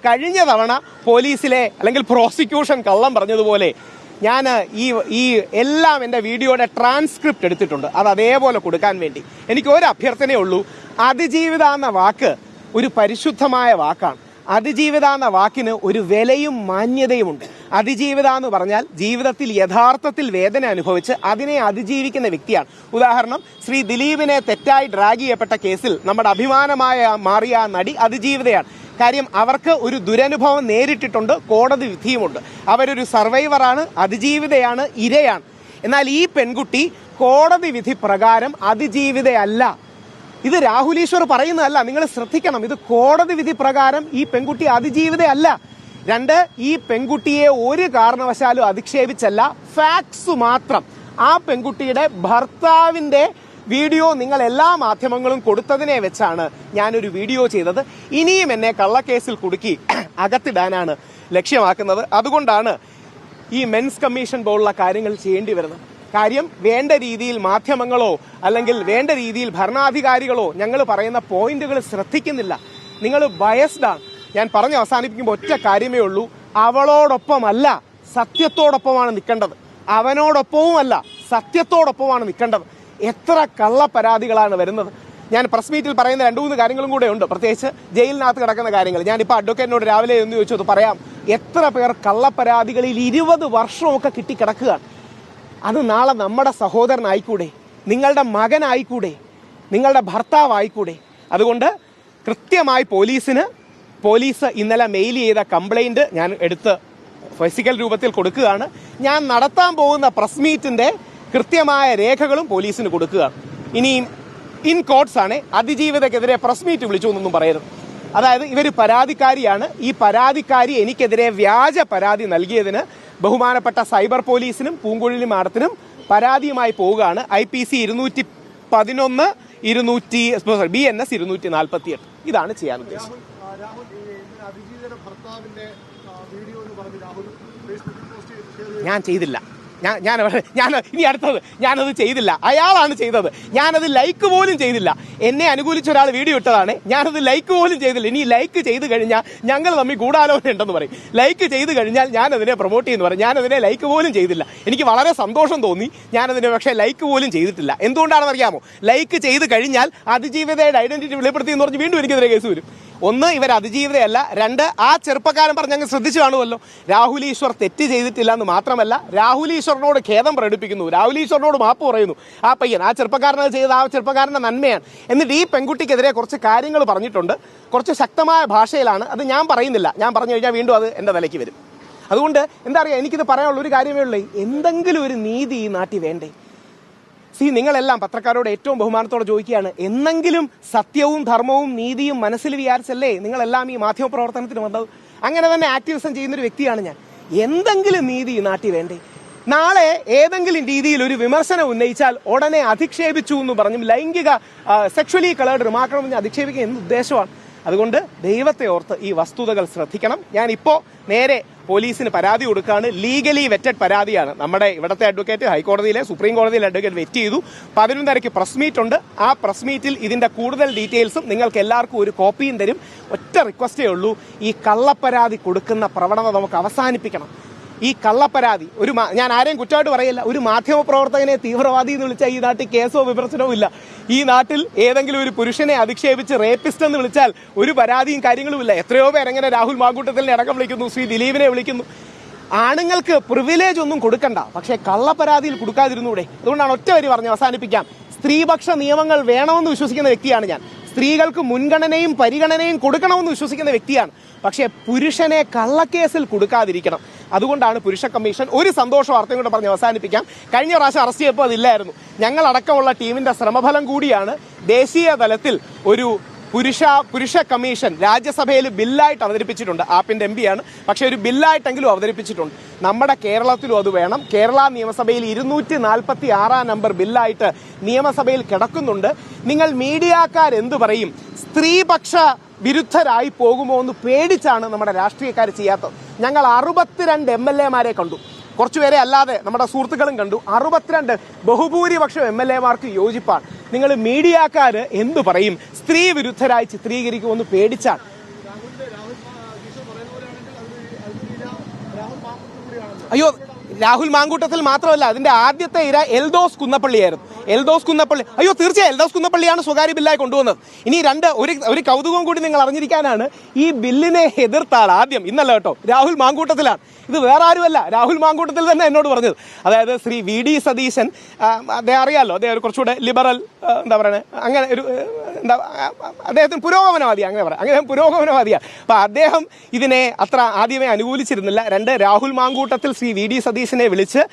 കഴിഞ്ഞ തവണ പോലീസിലെ അല്ലെങ്കിൽ പ്രോസിക്യൂഷൻ കള്ളം പറഞ്ഞതുപോലെ ഞാൻ ഈ എല്ലാം എൻ്റെ വീഡിയോയുടെ ട്രാൻസ്ക്രിപ്റ്റ് എടുത്തിട്ടുണ്ട്. അത് അതേപോലെ കൊടുക്കാൻ വേണ്ടി എനിക്ക് ഒരു അഭ്യർത്ഥനയേ ഉള്ളൂ. അതിജീവിത എന്ന വാക്ക് ഒരു പരിശുദ്ധമായ വാക്കാണ്. അതിജീവിത എന്ന വാക്കിന് ഒരു വിലയും മാന്യതയുമുണ്ട്. അതിജീവിത എന്ന് പറഞ്ഞാൽ ജീവിതത്തിൽ യഥാർത്ഥത്തിൽ വേദന അനുഭവിച്ച് അതിനെ അതിജീവിക്കുന്ന വ്യക്തിയാണ്. ഉദാഹരണം, ശ്രീ ദിലീപിനെ തെറ്റായി ഡ്രാഗ് ചെയ്യപ്പെട്ട കേസിൽ നമ്മുടെ അഭിമാനമായ മാറിയ നടി അതിജീവിതയാണ്. കാര്യം അവർക്ക് ഒരു ദുരനുഭവം നേരിട്ടിട്ടുണ്ട്, കോടതി വിധിയുമുണ്ട്. അവരൊരു സർവൈവറാണ്, അതിജീവിതയാണ്, ഇരയാണ്. എന്നാൽ ഈ പെൺകുട്ടി കോടതി വിധി പ്രകാരം അതിജീവിതയല്ല. ഇത് രാഹുൽ ഈശ്വർ പറയുന്നതല്ല, നിങ്ങൾ ശ്രദ്ധിക്കണം. ഇത് കോടതി വിധി പ്രകാരം ഈ പെൺകുട്ടി അതിജീവിതയല്ല. ഈ പെൺകുട്ടിയെ ഒരു കാരണവശാലും അധിക്ഷേപിച്ചല്ല, ഫാക്ട്സ് മാത്രം. ആ പെൺകുട്ടിയുടെ ഭർത്താവിന്റെ വീഡിയോ നിങ്ങൾ എല്ലാ മാധ്യമങ്ങളും കൊടുത്തതിനെ വെച്ചാണ് ഞാനൊരു വീഡിയോ ചെയ്തത്. ഇനിയും എന്നെ കള്ളക്കേസിൽ കുടുക്കി അകത്തിടാനാണ് ലക്ഷ്യമാക്കുന്നത്. അതുകൊണ്ടാണ് ഈ മെൻസ് കമ്മീഷൻ പോലുള്ള കാര്യങ്ങൾ ചെയ്യേണ്ടി വരുന്നത്. കാര്യം വേണ്ട രീതിയിൽ മാധ്യമങ്ങളോ അല്ലെങ്കിൽ വേണ്ട രീതിയിൽ ഭരണാധികാരികളോ ഞങ്ങൾ പറയുന്ന പോയിന്റുകൾ ശ്രദ്ധിക്കുന്നില്ല. നിങ്ങൾ ബയസ്ഡാണ്. ഞാൻ പറഞ്ഞ് അവസാനിപ്പിക്കുമ്പോൾ ഒറ്റ കാര്യമേ ഉള്ളൂ, അവളോടൊപ്പമല്ല സത്യത്തോടൊപ്പമാണ് നിൽക്കേണ്ടത്. അവനോടൊപ്പവുമല്ല സത്യത്തോടൊപ്പമാണ് നിൽക്കേണ്ടത്. എത്ര കള്ളപ്പരാതികളാണ് വരുന്നത്. ഞാൻ പ്രസ് മീറ്റിൽ പറയുന്ന 2-3 കാര്യങ്ങളും കൂടെ ഉണ്ട്, പ്രത്യേകിച്ച് ജയിലിനകത്ത് കിടക്കുന്ന കാര്യങ്ങൾ. ഞാനിപ്പോൾ അഡ്വക്കേറ്റിനോട് രാവിലെ ഒന്ന് ചോദിച്ചു, അത് പറയാം. എത്ര പേർ കള്ളപ്പരാതികളിൽ 20 വർഷമൊക്കെ കിടക്കുകയാണ്. അത് നാളെ നമ്മുടെ സഹോദരനായിക്കൂടെ, നിങ്ങളുടെ മകനായിക്കൂടെ, നിങ്ങളുടെ ഭർത്താവായിക്കൂടെ? അതുകൊണ്ട് കൃത്യമായി പോലീസിന് പോലീസ് ഇന്നലെ മെയിൽ ചെയ്ത കംപ്ലൈൻറ്റ് ഞാൻ എടുത്ത് ഫിസിക്കൽ രൂപത്തിൽ കൊടുക്കുകയാണ്. ഞാൻ നടത്താൻ പോകുന്ന പ്രസ് മീറ്റിൻ്റെ കൃത്യമായ രേഖകളും പോലീസിന് കൊടുക്കുകയാണ്. ഇനിയും ഇൻ കോർട്സ് ആണ്, അതിജീവിതക്കെതിരെ പ്രസ് മീറ്റ് വിളിച്ചു എന്നൊന്നും പറയരുത്. അതായത് ഇവർ പരാതിക്കാരിയാണ്. ഈ പരാതിക്കാരി എനിക്കെതിരെ വ്യാജ പരാതി നൽകിയതിന് ബഹുമാനപ്പെട്ട സൈബർ പോലീസിനും പൂങ്കുഴലി മാഡത്തിനും പരാതിയുമായി പോവുകയാണ്. IPC 211 BNS 248 ഇതാണ് ചെയ്യാൻ ഉദ്ദേശിച്ചത്. ഞാൻ ചെയ്തില്ല. ഞാൻ ഇനി അടുത്തത് ഞാനത് ചെയ്തില്ല. അയാളാണ് ചെയ്തത്. ഞാനത് ലൈക്ക് പോലും ചെയ്തില്ല. എന്നെ അനുകൂലിച്ച ഒരാൾ വീഡിയോ ഇട്ടതാണ്. ഞാനത് ലൈക്ക് പോലും ചെയ്തില്ല. ഇനി ലൈക്ക് ചെയ്ത് കഴിഞ്ഞാൽ ഞങ്ങൾ തമ്മിൽ ഗൂഢാലോചന ഉണ്ടെന്ന് പറയും. ലൈക്ക് ചെയ്ത് കഴിഞ്ഞാൽ ഞാനതിനെ പ്രൊമോട്ട് ചെയ്യുന്നു പറയും. ഞാനതിനെ ലൈക്ക് പോലും ചെയ്തില്ല. എനിക്ക് വളരെ സന്തോഷം തോന്നി. ഞാനതിനെ പക്ഷേ ലൈക്ക് പോലും ചെയ്തിട്ടില്ല. എന്തുകൊണ്ടാണെന്ന് അറിയാമോ? ലൈക്ക് ചെയ്ത് കഴിഞ്ഞാൽ അതിജീവിതയുടെ ഐഡന്റിറ്റി വെളിപ്പെടുത്തി എന്ന് പറഞ്ഞ് വീണ്ടും എനിക്കെതിരെ കേസ് വരും. ഒന്ന്, ഇവർ അതിജീവിതയല്ല. രണ്ട്, ആ ചെറുപ്പക്കാരൻ പറഞ്ഞ് അങ്ങ് ശ്രദ്ധിച്ചു കാണുമല്ലോ, രാഹുൽ ഈശ്വർ തെറ്റ് ചെയ്തിട്ടില്ല എന്ന് മാത്രമല്ല രാഹുൽ ഈശ്വറിനോട് ഖേദം പ്രകടിപ്പിക്കുന്നു, രാഹുൽ ഈശ്വറിനോട് മാപ്പ് പറയുന്നു. ആ പയ്യൻ, ആ ചെറുപ്പക്കാരനത് ചെയ്ത് ആ ചെറുപ്പക്കാരൻ്റെ നന്മയാണ്. എന്നിട്ട് ഈ പെൺകുട്ടിക്കെതിരെ കുറച്ച് കാര്യങ്ങൾ പറഞ്ഞിട്ടുണ്ട്. കുറച്ച് ശക്തമായ ഭാഷയിലാണ്. അത് ഞാൻ പറയുന്നില്ല. ഞാൻ പറഞ്ഞു കഴിഞ്ഞാൽ വീണ്ടും അത് എൻ്റെ തലയ്ക്ക് വരും. അതുകൊണ്ട് എന്താ പറയുക, എനിക്കിത് പറയാനുള്ള ഒരു കാര്യമേ ഉള്ളൂ, എന്തെങ്കിലും ഒരു നീതി ഈ നാട്ടിൽ വേണ്ടേ? നിങ്ങളെല്ലാം പത്രക്കാരോട് ഏറ്റവും ബഹുമാനത്തോടെ ചോദിക്കുകയാണ്, എന്നെങ്കിലും സത്യവും ധർമ്മവും നീതിയും മനസ്സിൽ വിചാരിച്ചല്ലേ നിങ്ങളെല്ലാം ഈ മാധ്യമ പ്രവർത്തനത്തിന് വന്നത്? അങ്ങനെ തന്നെ ആക്ടിവിസം ചെയ്യുന്നൊരു വ്യക്തിയാണ് ഞാൻ. എന്തെങ്കിലും നീതി ഈ നാട്ടിൽ വേണ്ടേ? നാളെ ഏതെങ്കിലും രീതിയിൽ ഒരു വിമർശനം ഉന്നയിച്ചാൽ ഉടനെ അധിക്ഷേപിച്ചു എന്ന് പറഞ്ഞും ലൈംഗിക സെക്ഷലി കളേർഡ് റിമാർക്കുകൾ പറഞ്ഞ് അധിക്ഷേപിക്കുക എന്ത് ഉദ്ദേശമാണ്? അതുകൊണ്ട് ദൈവത്തെ ഓർത്ത് ഈ വസ്തുതകൾ ശ്രദ്ധിക്കണം. ഞാനിപ്പോൾ നേരെ പോലീസിന് പരാതി കൊടുക്കുകയാണ്. ലീഗലി വെറ്റഡ് പരാതിയാണ്. നമ്മുടെ ഇവിടുത്തെ അഡ്വക്കേറ്റ് ഹൈക്കോടതിയിലെ സുപ്രീം കോടതിയിലെ അഡ്വക്കേറ്റ് വെറ്റ് ചെയ്തു. 11:30 പ്രസ് മീറ്റ് ഉണ്ട്. ആ പ്രസ് മീറ്റിൽ ഇതിന്റെ കൂടുതൽ ഡീറ്റെയിൽസും നിങ്ങൾക്ക് എല്ലാവർക്കും ഒരു കോപ്പിയും തരും. ഒറ്റ റിക്വസ്റ്റേ ഉള്ളൂ, ഈ കള്ളപ്പരാതി കൊടുക്കുന്ന പ്രവണത നമുക്ക് അവസാനിപ്പിക്കണം. ഈ കള്ളപ്പരാതി ഞാൻ ആരെയും കുറ്റമായിട്ട് പറയില്ല. ഒരു മാധ്യമ പ്രവർത്തകനെ തീവ്രവാദി എന്ന് വിളിച്ചാൽ ഈ നാട്ടിൽ കേസോ വിമർശനവും ഇല്ല. ഈ നാട്ടിൽ ഏതെങ്കിലും ഒരു പുരുഷനെ അധിക്ഷേപിച്ച് റേപ്പിസ്റ്റ് എന്ന് വിളിച്ചാൽ ഒരു പരാതിയും കാര്യങ്ങളുമില്ല. എത്രയോ പേരെങ്ങനെ രാഹുൽ മാങ്കൂട്ടത്തിലിനെ അടക്കം വിളിക്കുന്നു, ശ്രീ ദിലീപിനെ വിളിക്കുന്നു. ആണുങ്ങൾക്ക് പ്രിവിലേജ് ഒന്നും കൊടുക്കണ്ട, പക്ഷേ കള്ളപ്പരാതിയിൽ കൊടുക്കാതിരുന്നൂടെ? അതുകൊണ്ടാണ് ഒറ്റ വരി പറഞ്ഞ് അവസാനിപ്പിക്കാം. സ്ത്രീപക്ഷ നിയമങ്ങൾ വേണമെന്ന് വിശ്വസിക്കുന്ന വ്യക്തിയാണ് ഞാൻ. സ്ത്രീകൾക്ക് മുൻഗണനയും പരിഗണനയും കൊടുക്കണമെന്ന് വിശ്വസിക്കുന്ന വ്യക്തിയാണ്. പക്ഷേ പുരുഷനെ കള്ളക്കേസിൽ കൊടുക്കാതിരിക്കണം. അതുകൊണ്ടാണ് പുരുഷ കമ്മീഷൻ. ഒരു സന്തോഷ വാർത്തയും കൂടെ പറഞ്ഞ് അവസാനിപ്പിക്കാം. കഴിഞ്ഞ പ്രാവശ്യം അറസ്റ്റ് ചെയ്യപ്പോൾ അതില്ലായിരുന്നു. ഞങ്ങളടക്കമുള്ള ടീമിന്റെ ശ്രമഫലം കൂടിയാണ് ദേശീയ തലത്തിൽ ഒരു പുരുഷ കമ്മീഷൻ രാജ്യസഭയിൽ ബില്ലായിട്ട് അവതരിപ്പിച്ചിട്ടുണ്ട്. ആപ്പിന്റെ MP ആണ്, പക്ഷേ ഒരു ബില്ലായിട്ടെങ്കിലും അവതരിപ്പിച്ചിട്ടുണ്ട്. നമ്മുടെ കേരളത്തിലും അത് വേണം. കേരള നിയമസഭയിൽ 246 നമ്പർ ബില്ലായിട്ട് നിയമസഭയിൽ കിടക്കുന്നുണ്ട്. നിങ്ങൾ മീഡിയക്കാർ എന്തു പറയും? സ്ത്രീപക്ഷ വിരുദ്ധരായി പോകുമോ എന്ന് പേടിച്ചാണ് നമ്മുടെ രാഷ്ട്രീയക്കാർ ചെയ്യാത്തത്. ഞങ്ങൾ 62 MLA-മാരെ കണ്ടു. കുറച്ചുപേരെ അല്ലാതെ നമ്മുടെ സുഹൃത്തുക്കളും കണ്ടു. 62 ബഹുഭൂരിപക്ഷം MLA-മാർക്ക് യോജിപ്പാണ്. നിങ്ങൾ മീഡിയക്കാർ എന്തു പറയും? സ്ത്രീ വിരുദ്ധരായി ചിത്രീകരിക്കുമെന്ന് പേടിച്ചാണ്. അയ്യോ, രാഹുൽ മാങ്കൂട്ടത്തിൽ മാത്രമല്ല, അതിന്റെ ആദ്യത്തെ ഇര എൽദോസ് കുന്നപ്പള്ളിയായിരുന്നു. എൽദോസ് കുന്നപ്പള്ളി, അയ്യോ തീർച്ചയായും എൽദോസ് കുന്നപ്പള്ളിയാണ് സ്വകാര്യ ബില്ലായി കൊണ്ടുവന്നത്. ഇനി ഒരു കൗതുകം കൂടി നിങ്ങൾ അറിഞ്ഞിരിക്കാനാണ്, ഈ ബില്ലിനെ എതിർത്ത ആൾ ആദ്യം, ഇന്നല്ല കേട്ടോ, രാഹുൽ മാങ്കൂട്ടത്തിലാണ്. ഇത് വേറെ ആരുമല്ല, രാഹുൽ മാങ്കൂട്ടത്തിൽ തന്നെ എന്നോട് പറഞ്ഞത്. അതായത് ശ്രീ VD സതീശൻ, അദ്ദേഹം അറിയാമല്ലോ, അദ്ദേഹം കുറച്ചുകൂടെ ലിബറൽ, എന്താ പറയുന്നത്, അങ്ങനെ ഒരു അദ്ദേഹത്തിന് പുരോഗമനവാദിയാണ്, അങ്ങനെ പറയാം, അങ്ങനെ പുരോഗമനവാദിയാണ്. അപ്പം അദ്ദേഹം ഇതിനെ അത്ര ആദ്യമേ അനുകൂലിച്ചിരുന്നില്ല. 2, രാഹുൽ മാങ്കൂട്ടത്തിൽ ശ്രീ VD സതീശനെ വിളിച്ച്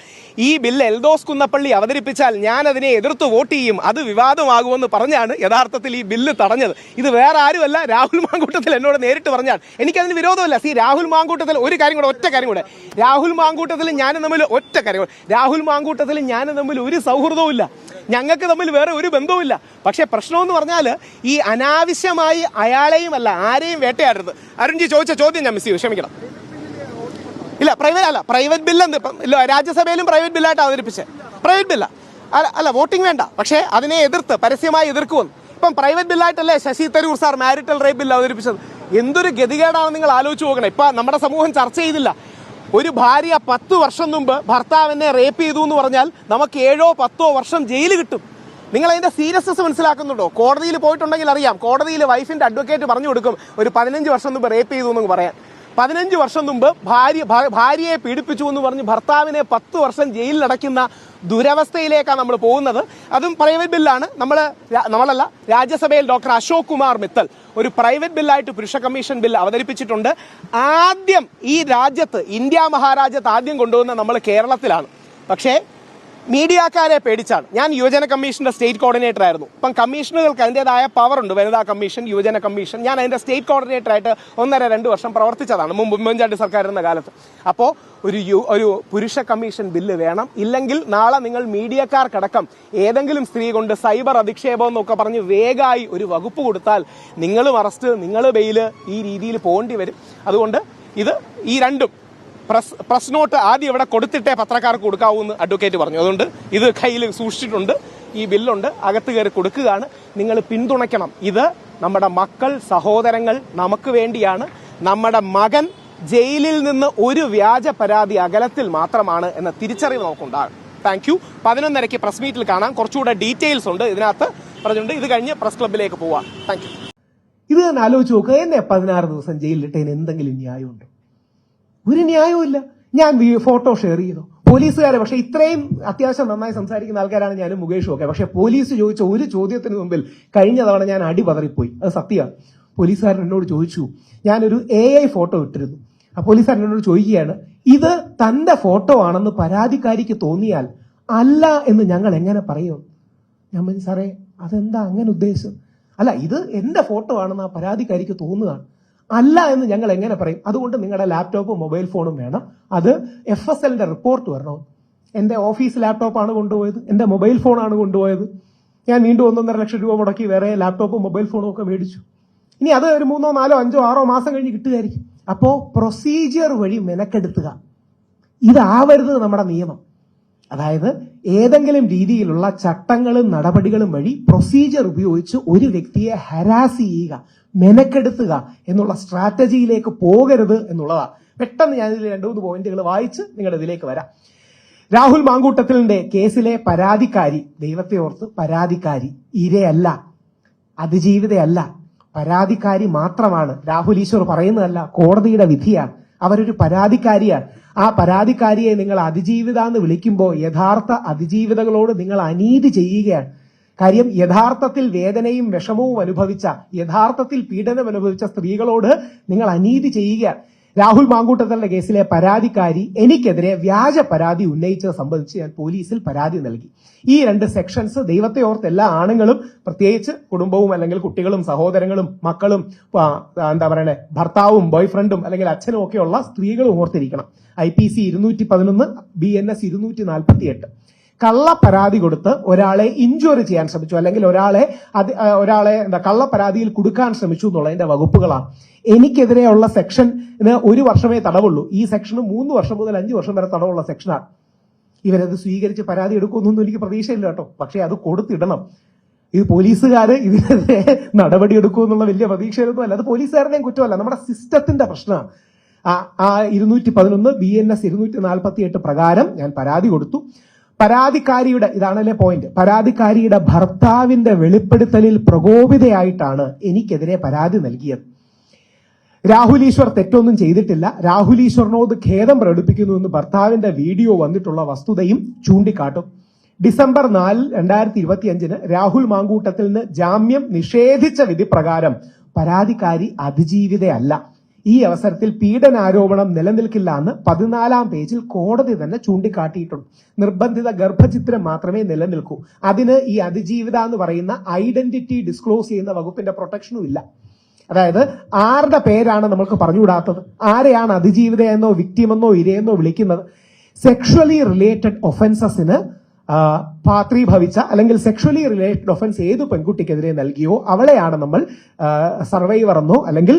ഈ ബില്ല് എൽദോസ് കുന്നപ്പള്ളി അവതരിപ്പിച്ചാൽ ഞാൻ അതിനെ എതിർത്ത് വോട്ട് ചെയ്യും, അത് വിവാദമാകുമെന്ന് പറഞ്ഞാണ് യഥാർത്ഥത്തിൽ ഈ ബില്ല് തടഞ്ഞത്. ഇത് വേറെ ആരുമല്ല, രാഹുൽ മാങ്കൂട്ടത്തിൽ എന്നോട് നേരിട്ട് പറഞ്ഞാൽ. എനിക്കതിന് വിരോധമല്ല. രാഹുൽ മാങ്കൂട്ടത്തിൽ ഒരു കാര്യം കൂടെ, ഒറ്റ കാര്യം കൂടെ, രാഹുൽ മാങ്കൂട്ടത്തിലും ഞാനും തമ്മിൽ ഒറ്റ കാര്യം, രാഹുൽ മാങ്കൂട്ടത്തിലും ഞാനും തമ്മിൽ ഒരു സൗഹൃദവും ഇല്ല. ഞങ്ങൾക്ക് തമ്മിൽ വേറെ ഒരു ബന്ധവുമില്ല. പക്ഷേ പ്രശ്നമെന്ന് പറഞ്ഞാൽ ഈ അനാവശ്യമായി അയാളെയും അല്ല ആരെയും വേട്ടയാടരുത്. അരുൺജി ചോദിച്ച ചോദ്യം ഞാൻ മിസ് ചെയ്തു, ക്ഷമിക്കണം. ഇല്ല, പ്രൈവറ്റ് ബില്ല് ഇല്ല, രാജ്യസഭയിലും പ്രൈവറ്റ് ബില്ലായിട്ട് അവതരിപ്പിച്ചത് പ്രൈവറ്റ് ബില്ല അല്ല, വോട്ടിംഗ് വേണ്ട, പക്ഷേ അതിനെ എതിർത്ത് പരസ്യമായി എതിർക്കുമെന്ന്. ഇപ്പം പ്രൈവറ്റ് ബില്ലായിട്ടല്ലേ Shashi Tharoor sir marital rape bill അവതരിപ്പിച്ചത്? എന്തൊരു ഗതികേടാണ് നിങ്ങൾ ആലോചിച്ച് നോക്കണം. ഇപ്പം നമ്മുടെ സമൂഹം ചർച്ച ചെയ്തില്ല. ഒരു ഭാര്യ 10 വർഷം മുമ്പ് ഭർത്താവിനെ റേപ്പ് ചെയ്തു എന്ന് പറഞ്ഞാൽ നമുക്ക് 7 or 10 വർഷം ജയിൽ കിട്ടും. നിങ്ങൾ അതിന്റെ സീരിയസ്നെസ് മനസ്സിലാക്കുന്നുണ്ടോ? കോടതിയിൽ പോയിട്ടുണ്ടെങ്കിൽ അറിയാം, കോടതിയിൽ വൈഫിന്റെ അഡ്വക്കേറ്റ് പറഞ്ഞു കൊടുക്കും ഒരു 15 വർഷം മുമ്പ് റേപ്പ് ചെയ്തു എന്ന് പറയാൻ. 15 വർഷം മുമ്പ് ഭാര്യയെ പീഡിപ്പിച്ചു എന്ന് പറഞ്ഞ് ഭർത്താവിനെ 10 വർഷം ജയിലിൽ അടയ്ക്കുന്ന ദുരവസ്ഥയിലേക്കാണ് നമ്മൾ പോകുന്നത്. അതും പ്രൈവറ്റ് ബില്ലാണ്. നമ്മളല്ല, രാജ്യസഭയിൽ ഡോക്ടർ അശോക് കുമാർ മിത്തൽ ഒരു പ്രൈവറ്റ് ബില്ലായിട്ട് പുരുഷ കമ്മീഷൻ ബിൽ അവതരിപ്പിച്ചിട്ടുണ്ട്. ആദ്യം ഈ രാജ്യത്ത്, ഇന്ത്യ മഹാരാജ്യത്ത് ആദ്യം കൊണ്ടുവന്ന നമ്മൾ കേരളത്തിലാണ്. പക്ഷേ മീഡിയക്കാരെ പേടിച്ചാണ്. ഞാൻ യുവജന കമ്മീഷന്റെ സ്റ്റേറ്റ് കോർഡിനേറ്റർ ആയിരുന്നു. ഇപ്പം കമ്മീഷനുകൾക്ക് അതിൻ്റെതായ പവർ ഉണ്ട്. വനിതാ കമ്മീഷൻ, യുവജന കമ്മീഷൻ. ഞാൻ അതിന്റെ സ്റ്റേറ്റ് കോർഡിനേറ്ററായിട്ട് 1.5-2 വർഷം പ്രവർത്തിച്ചതാണ് ഉമ്മൻചാണ്ടി സർക്കാർ എന്ന കാലത്ത്. അപ്പോൾ ഒരു പുരുഷ കമ്മീഷൻ ബില്ല് വേണം. ഇല്ലെങ്കിൽ നാളെ നിങ്ങൾ മീഡിയക്കാർക്കടക്കം ഏതെങ്കിലും സ്ത്രീ കൊണ്ട് സൈബർ അധിക്ഷേപം എന്നൊക്കെ പറഞ്ഞ് വേഗമായി ഒരു വകുപ്പ് കൊടുത്താൽ നിങ്ങളും അറസ്റ്റ്, നിങ്ങൾ ബെയില്, ഈ രീതിയിൽ പോകേണ്ടി വരും. അതുകൊണ്ട് ഈ രണ്ടും പ്രസ് നോട്ട് ആദ്യം ഇവിടെ കൊടുത്തിട്ടേ പത്രക്കാർക്ക് കൊടുക്കാവൂ എന്ന് അഡ്വക്കേറ്റ് പറഞ്ഞു. അതുകൊണ്ട് ഇത് കയ്യിൽ സൂക്ഷിച്ചിട്ടുണ്ട്. ഈ ബില്ലുണ്ട്, അകത്ത് കയറി കൊടുക്കുകയാണ്. നിങ്ങൾ പിന്തുണയ്ക്കണം. ഇത് നമ്മുടെ മക്കൾ, സഹോദരങ്ങൾ നമുക്ക് വേണ്ടിയാണ്. നമ്മുടെ മകൻ ജയിലിൽ നിന്ന് ഒരു വ്യാജ പരാതി അകലത്തിൽ മാത്രമാണ് എന്ന തിരിച്ചറിവ് നമുക്കുണ്ടാകും. Thank you. 11:30 പ്രസ് മീറ്റിൽ കാണാം. കുറച്ചുകൂടെ ഡീറ്റെയിൽസ് ഉണ്ട് ഇതിനകത്ത് പറഞ്ഞിട്ടുണ്ട്. ഇത് കഴിഞ്ഞ് പ്രസ് ക്ലബിലേക്ക് പോവാം. Thank you. ഇത് തന്നെ ആലോചിച്ച് നോക്കുക. എന്നെ 16 ദിവസം ജയിലിലിട്ടതിന് എന്തെങ്കിലും ന്യായമുണ്ടോ? ഒരു ന്യായവും ഇല്ല. ഞാൻ ഫോട്ടോ ഷെയർ ചെയ്തു പോലീസുകാരെ. പക്ഷെ ഇത്രയും അത്യാവശ്യം നന്നായി സംസാരിക്കുന്ന ആൾക്കാരാണ് ഞാനും മുകേഷും ഒക്കെ. പക്ഷെ പോലീസ് ചോദിച്ച ഒരു ചോദ്യത്തിന് മുമ്പിൽ കഴിഞ്ഞ തവണ ഞാൻ അടി പതറിപ്പോയി. അത് സത്യമാണ്. പോലീസുകാരൻ എന്നോട് ചോദിച്ചു, ഞാനൊരു AI ഫോട്ടോ ഇട്ടിരുന്നു. ആ പോലീസുകാരൻ എന്നോട് ചോദിക്കുകയാണ്, ഇത് തന്റെ ഫോട്ടോ ആണെന്ന് പരാതിക്കാരിക്ക് തോന്നിയാൽ അല്ല എന്ന് ഞങ്ങൾ എങ്ങനെ പറയും? ഞാൻ പറഞ്ഞു, സാറേ അതെന്താ അങ്ങനെ ഉദ്ദേശം? അല്ല, ഇത് എന്റെ ഫോട്ടോ ആണെന്ന് ആ പരാതിക്കാരിക്ക് തോന്നുകയാണ്, അല്ല എന്ന് ഞങ്ങൾ എങ്ങനെ പറയും? അതുകൊണ്ട് നിങ്ങളുടെ ലാപ്ടോപ്പും മൊബൈൽ ഫോണും വേണം. അത് FSLന്റെ റിപ്പോർട്ട് വരണം. എന്റെ ഓഫീസ് ലാപ്ടോപ്പാണ് കൊണ്ടുപോയത്, എന്റെ മൊബൈൽ ഫോണാണ് കൊണ്ടുപോയത്. ഞാൻ വീണ്ടും 1.5 ലക്ഷം രൂപ മുടക്കി വേറെ ലാപ്ടോപ്പും മൊബൈൽ ഫോണും ഒക്കെ മേടിച്ചു. ഇനി അത് ഒരു 3, 4, 5, 6 മാസം കഴിഞ്ഞ് കിട്ടുകയായിരിക്കും. അപ്പോ പ്രൊസീജിയർ വഴി മെനക്കെടുത്തുക. ഇതാവരുത് നമ്മുടെ നിയമം. അതായത് ഏതെങ്കിലും രീതിയിലുള്ള ചട്ടങ്ങളും നടപടികളും വഴി പ്രൊസീജിയർ ഉപയോഗിച്ച് ഒരു വ്യക്തിയെ ഹരാസ് ചെയ്യുക, മെനക്കെടുത്തുക എന്നുള്ള സ്ട്രാറ്റജിയിലേക്ക് പോകരുത് എന്നുള്ളതാണ്. പെട്ടെന്ന് ഞാൻ ഇതിൽ 2-3 പോയിന്റുകൾ വായിച്ച് നിങ്ങളുടെ ഇതിലേക്ക് വരാം. രാഹുൽ മാങ്കൂട്ടത്തിലിന്റെ കേസിലെ പരാതിക്കാരി, ദൈവത്തെ ഓർത്ത് പരാതിക്കാരി, ഇരയല്ല, അതിജീവിതയല്ല, പരാതിക്കാരി മാത്രമാണ്. രാഹുൽ ഈശ്വർ പറയുന്നതല്ല, കോടതിയുടെ വിധിയാണ്. അവരൊരു പരാതിക്കാരിയാണ്. ആ പരാതിക്കാരിയെ നിങ്ങൾ അതിജീവിത എന്ന് വിളിക്കുമ്പോൾ യഥാർത്ഥ അതിജീവിതകളോട് നിങ്ങൾ അനീതി ചെയ്യുകയാണ്. കാര്യം യഥാർത്ഥത്തിൽ വേദനയും വിഷമവും അനുഭവിച്ച, യഥാർത്ഥത്തിൽ പീഡനം അനുഭവിച്ച സ്ത്രീകളോട് നിങ്ങൾ അനീതി ചെയ്യുകയാണ്. രാഹുൽ മാങ്കൂട്ടത്തലിന്റെ കേസിലെ പരാതിക്കാരി എനിക്കെതിരെ വ്യാജ പരാതി ഉന്നയിച്ചത് സംബന്ധിച്ച് ഞാൻ പോലീസിൽ പരാതി നൽകി. ഈ 2 സെക്ഷൻസ് ദൈവത്തെ ഓർത്ത് എല്ലാ ആണുങ്ങളും, പ്രത്യേകിച്ച് കുടുംബവും അല്ലെങ്കിൽ കുട്ടികളും സഹോദരങ്ങളും മക്കളും എന്താ പറയണേ ഭർത്താവും ബോയ്ഫ്രണ്ടും അല്ലെങ്കിൽ അച്ഛനും ഒക്കെയുള്ള സ്ത്രീകളും ഓർത്തിരിക്കണം. IPC 211, BNS 248. കള്ള പരാതി കൊടുത്ത് ഒരാളെ ഇൻജുറി ചെയ്യാൻ ശ്രമിച്ചു അല്ലെങ്കിൽ ഒരാളെ കള്ള പരാതിയിൽ കൊടുക്കാൻ ശ്രമിച്ചു എന്നുള്ളതിന്റെ വകുപ്പുകളാണ്. എനിക്കെതിരെയുള്ള സെക്ഷന് 1 വർഷമേ തടവുള്ളൂ. ഈ സെക്ഷന് 3 വർഷം മുതൽ 5 വർഷം വരെ തടവുള്ള സെക്ഷനാണ്. ഇവരത് സ്വീകരിച്ച് പരാതി എടുക്കുമെന്നൊന്നും എനിക്ക് പ്രതീക്ഷയില്ല കേട്ടോ. പക്ഷെ അത് കൊടുത്തിടണം. ഇത് പോലീസുകാര് ഇതിനെതിരെ നടപടി എടുക്കുമെന്നുള്ള വലിയ പ്രതീക്ഷയൊന്നും അല്ല. അത് പോലീസുകാരുടെയും കുറ്റമല്ല, നമ്മുടെ സിസ്റ്റത്തിന്റെ പ്രശ്നമാണ്. ആ 211 BNS 248 പ്രകാരം ഞാൻ പരാതി കൊടുത്തു. പരാതിക്കാരിയുടെ, ഇതാണല്ലേ പോയിന്റ്, പരാതിക്കാരിയുടെ ഭർത്താവിന്റെ വെളിപ്പെടുത്തലിൽ പ്രകോപിതയായിട്ടാണ് എനിക്കെതിരെ പരാതി നൽകിയത്. രാഹുൽ ഈശ്വർ തെറ്റൊന്നും ചെയ്തിട്ടില്ല. രാഹുൽ ഈശ്വറിനോട് ഖേദം പ്രകടിപ്പിക്കുന്നുവെന്ന് ഭർത്താവിന്റെ വീഡിയോ വന്നിട്ടുള്ള വസ്തുതയും ചൂണ്ടിക്കാട്ടും. ഡിസംബർ 4, 2025 രാഹുൽ മാങ്കൂട്ടത്തിന് ജാമ്യം നിഷേധിച്ച വിധി പ്രകാരം പരാതിക്കാരി അതിജീവിതയല്ല. ഈ അവസരത്തിൽ പീഡനാരോപണം നിലനിൽക്കില്ല എന്ന് 14-ാം പേജിൽ കോടതി തന്നെ ചൂണ്ടിക്കാട്ടിയിട്ടുണ്ട്. നിർബന്ധിത ഗർഭചിത്രം മാത്രമേ നിലനിൽക്കൂ. അതിന് ഈ അതിജീവിത എന്ന് പറയുന്ന ഐഡന്റിറ്റി ഡിസ്ക്ലോസ് ചെയ്യുന്ന വകുപ്പിന്റെ പ്രൊട്ടക്ഷനും ഇല്ല. അതായത് ആരുടെ പേരാണ് നമ്മൾക്ക് പറഞ്ഞുകൂടാത്തത്, ആരെയാണ് അതിജീവിത എന്നോ വിക്ടിമെന്നോ ഇരയെന്നോ വിളിക്കുന്നത്. സെക്ഷലി റിലേറ്റഡ് ഒഫൻസസിന് പാത്രീഭവിച്ച അല്ലെങ്കിൽ സെക്ഷലി റിലേറ്റഡ് ഒഫൻസ് ഏത് പെൺകുട്ടിക്കെതിരെ നൽകിയോ അവളെയാണ് നമ്മൾ സർവൈവർ എന്നോ അല്ലെങ്കിൽ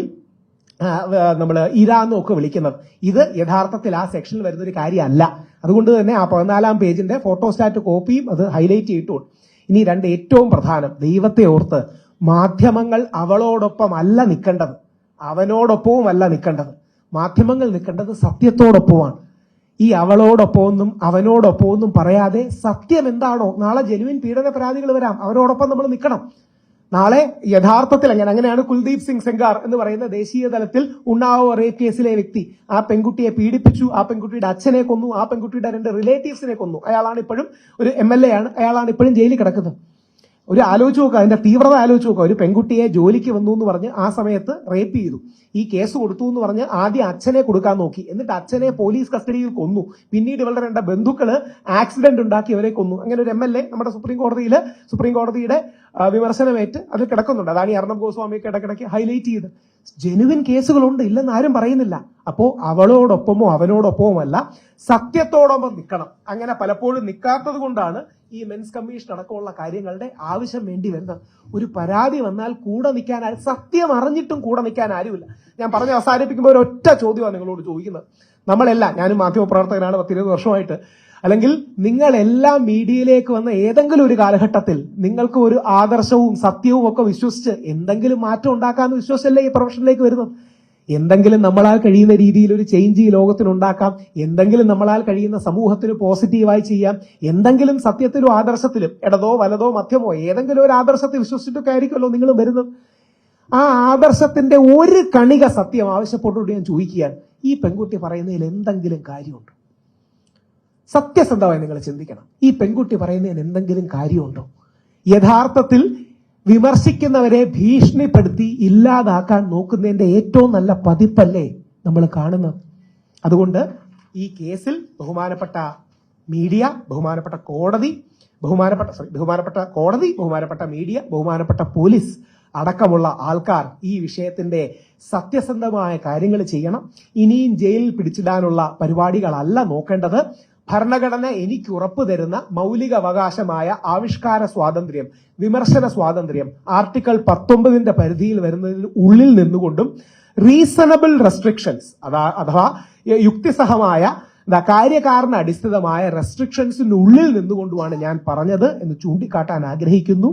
നമ്മൾ ഇരാന്നോ ഒക്കെ വിളിക്കുന്നത്. ഇത് യഥാർത്ഥത്തിൽ ആ സെക്ഷനിൽ വരുന്ന ഒരു കാര്യമല്ല. അതുകൊണ്ട് തന്നെ ആ 14-ാം പേജിന്റെ ഫോട്ടോസ്റ്റാറ്റ് കോപ്പിയും അത് ഹൈലൈറ്റ് ചെയ്തിട്ടുണ്ട്. ഇനി 2 ഏറ്റവും പ്രധാനം, ദൈവത്തെ ഓർത്ത് മാധ്യമങ്ങൾ അവളോടൊപ്പം അല്ല നിൽക്കേണ്ടത്, അവനോടൊപ്പവും അല്ല നിൽക്കേണ്ടത്. മാധ്യമങ്ങൾ നിൽക്കേണ്ടത് സത്യത്തോടൊപ്പമാണ്. ഈ അവളോടൊപ്പമൊന്നും അവനോടൊപ്പമൊന്നും പറയാതെ സത്യം എന്താണോ, നാളെ ജെനുവിൻ പീഡന പരാതികൾ വരാം, അവരോടൊപ്പം നമ്മൾ നിൽക്കണം. നാളെ യഥാർത്ഥത്തിൽ അങ്ങനെയാണ് കുൽദീപ് സിംഗ് സെങ്കാർ എന്ന് പറയുന്ന ദേശീയ തലത്തിൽ ഉന്നാവോ റേപ്പ് കേസിലെ വ്യക്തി. ആ പെൺകുട്ടിയെ പീഡിപ്പിച്ചു, ആ പെൺകുട്ടിയുടെ അച്ഛനെ കൊന്നു, ആ പെൺകുട്ടിയുടെ 2 റിലേറ്റീവ്സിനെ കൊന്നു. അയാളാണ് ഇപ്പോഴും ഒരു MLA ആണ്, അയാളാണ് ഇപ്പോഴും ജയിലിൽ കിടക്കുന്നത്. ഒരു ആലോചിച്ച് നോക്കുക, അതിന്റെ തീവ്രത ആലോചിച്ച് നോക്കുക. ഒരു പെൺകുട്ടിയെ ജോലിക്ക് വന്നു എന്ന് പറഞ്ഞ് ആ സമയത്ത് റേപ്പ് ചെയ്തു, ഈ കേസ് കൊടുത്തു എന്ന് പറഞ്ഞ് ആദ്യം അച്ഛനെ കൊടുക്കാൻ നോക്കി, എന്നിട്ട് അച്ഛനെ പോലീസ് കസ്റ്റഡിയിൽ കൊന്നു, പിന്നീട് ഇവരുടെ 2 ബന്ധുക്കള് ആക്സിഡന്റ് ഉണ്ടാക്കി അവരെ കൊന്നു. അങ്ങനെ ഒരു MLA നമ്മുടെ സുപ്രീം കോടതിയുടെ വിമർശനമേറ്റ് അത് കിടക്കുന്നുണ്ട്. അതാണ് ഈ അർണബ് ഗോസ്വാമിയൊക്കെ ഇടയ്ക്കിടയ്ക്ക് ഹൈലൈറ്റ് ചെയ്ത്. ജെനുവിൻ കേസുകളുണ്ട്, ഇല്ലെന്ന് ആരും പറയുന്നില്ല. അപ്പോ അവളോടൊപ്പമോ അവനോടൊപ്പമോ അല്ല, സത്യത്തോടൊപ്പം നിൽക്കണം. അങ്ങനെ പലപ്പോഴും നിൽക്കാത്തത് കൊണ്ടാണ് ഈ മെൻസ് കമ്മീഷൻ അടക്കമുള്ള കാര്യങ്ങളുടെ ആവശ്യം വേണ്ടി വരുന്നത്. ഒരു പരാതി വന്നാൽ കൂടെ നിൽക്കാൻ, സത്യം അറിഞ്ഞിട്ടും കൂടെ നിൽക്കാൻ ആരുമില്ല. ഞാൻ പറഞ്ഞ് അവസാനിപ്പിക്കുമ്പോൾ ഒരൊറ്റ ചോദ്യമാണ് നിങ്ങളോട് ചോദിക്കുന്നത്. നമ്മളെല്ലാം, ഞാനും മാധ്യമപ്രവർത്തകനാണ് 10-20 വർഷമായിട്ട്, അല്ലെങ്കിൽ നിങ്ങളെല്ലാം മീഡിയയിലേക്ക് വന്ന ഏതെങ്കിലും ഒരു കാലഘട്ടത്തിൽ നിങ്ങൾക്ക് ഒരു ആദർശവും സത്യവും ഒക്കെ വിശ്വസിച്ച് എന്തെങ്കിലും മാറ്റം ഉണ്ടാക്കാമെന്ന് വിശ്വസിച്ചല്ലേ ഈ പ്രൊഫഷനിലേക്ക് വരുന്നത്. എന്തെങ്കിലും നമ്മളാൽ കഴിയുന്ന രീതിയിൽ ഒരു ചേഞ്ച് ഈ ലോകത്തിനുണ്ടാക്കാം, എന്തെങ്കിലും നമ്മളാൽ കഴിയുന്ന സമൂഹത്തിന് പോസിറ്റീവായി ചെയ്യാം, എന്തെങ്കിലും സത്യത്തിലും ആദർശത്തിലും, ഇടതോ വലതോ മധ്യമോ ഏതെങ്കിലും ഒരു ആദർശത്തെ വിശ്വസിച്ചിട്ടൊക്കെ ആയിരിക്കുമല്ലോ നിങ്ങൾ വരുന്നത്. ആ ആദർശത്തിന്റെ ഒരു കണിക സത്യം ആവശ്യപ്പെട്ടുകൊണ്ട് ഞാൻ ചോദിക്കുകയാണ്, ഈ പെൺകുട്ടി പറയുന്നതിൽ എന്തെങ്കിലും കാര്യമുണ്ടോ? സത്യസന്ധമായി നിങ്ങൾ ചിന്തിക്കണം. ഈ പെൺകുട്ടി പറയുന്നതിന് എന്തെങ്കിലും കാര്യമുണ്ടോ? യഥാർത്ഥത്തിൽ വിമർശിക്കുന്നവരെ ഭീഷണിപ്പെടുത്തി ഇല്ലാതാക്കാൻ നോക്കുന്നതിന്റെ ഏറ്റവും നല്ല പതിപ്പല്ലേ നമ്മൾ കാണുന്നത്? അതുകൊണ്ട് ഈ കേസിൽ ബഹുമാനപ്പെട്ട മീഡിയ, ബഹുമാനപ്പെട്ട കോടതി, ബഹുമാനപ്പെട്ട മീഡിയ, ബഹുമാനപ്പെട്ട പോലീസ് അടക്കമുള്ള ആൾക്കാർ ഈ വിഷയത്തിന്റെ സത്യസന്ധമായ കാര്യങ്ങൾ ചെയ്യണം. ഇനിയും ജയിലിൽ പിടിച്ചിടാനുള്ള പരിപാടികളല്ല നോക്കേണ്ടത്. ഭരണഘടന എനിക്ക് ഉറപ്പു തരുന്ന മൗലിക അവകാശമായ ആവിഷ്കാര സ്വാതന്ത്ര്യം, വിമർശന സ്വാതന്ത്ര്യം ആർട്ടിക്കിൾ 19 പരിധിയിൽ വരുന്നതിന് ഉള്ളിൽ നിന്നുകൊണ്ടും റീസണബിൾ റെസ്ട്രിക്ഷൻസ് അഥവാ യുക്തിസഹമായ കാര്യകാരണ അടിസ്ഥിതമായ റെസ്ട്രിക്ഷൻസിനുള്ളിൽ നിന്നുകൊണ്ടുമാണ് ഞാൻ പറഞ്ഞത് എന്ന് ചൂണ്ടിക്കാട്ടാൻ ആഗ്രഹിക്കുന്നു.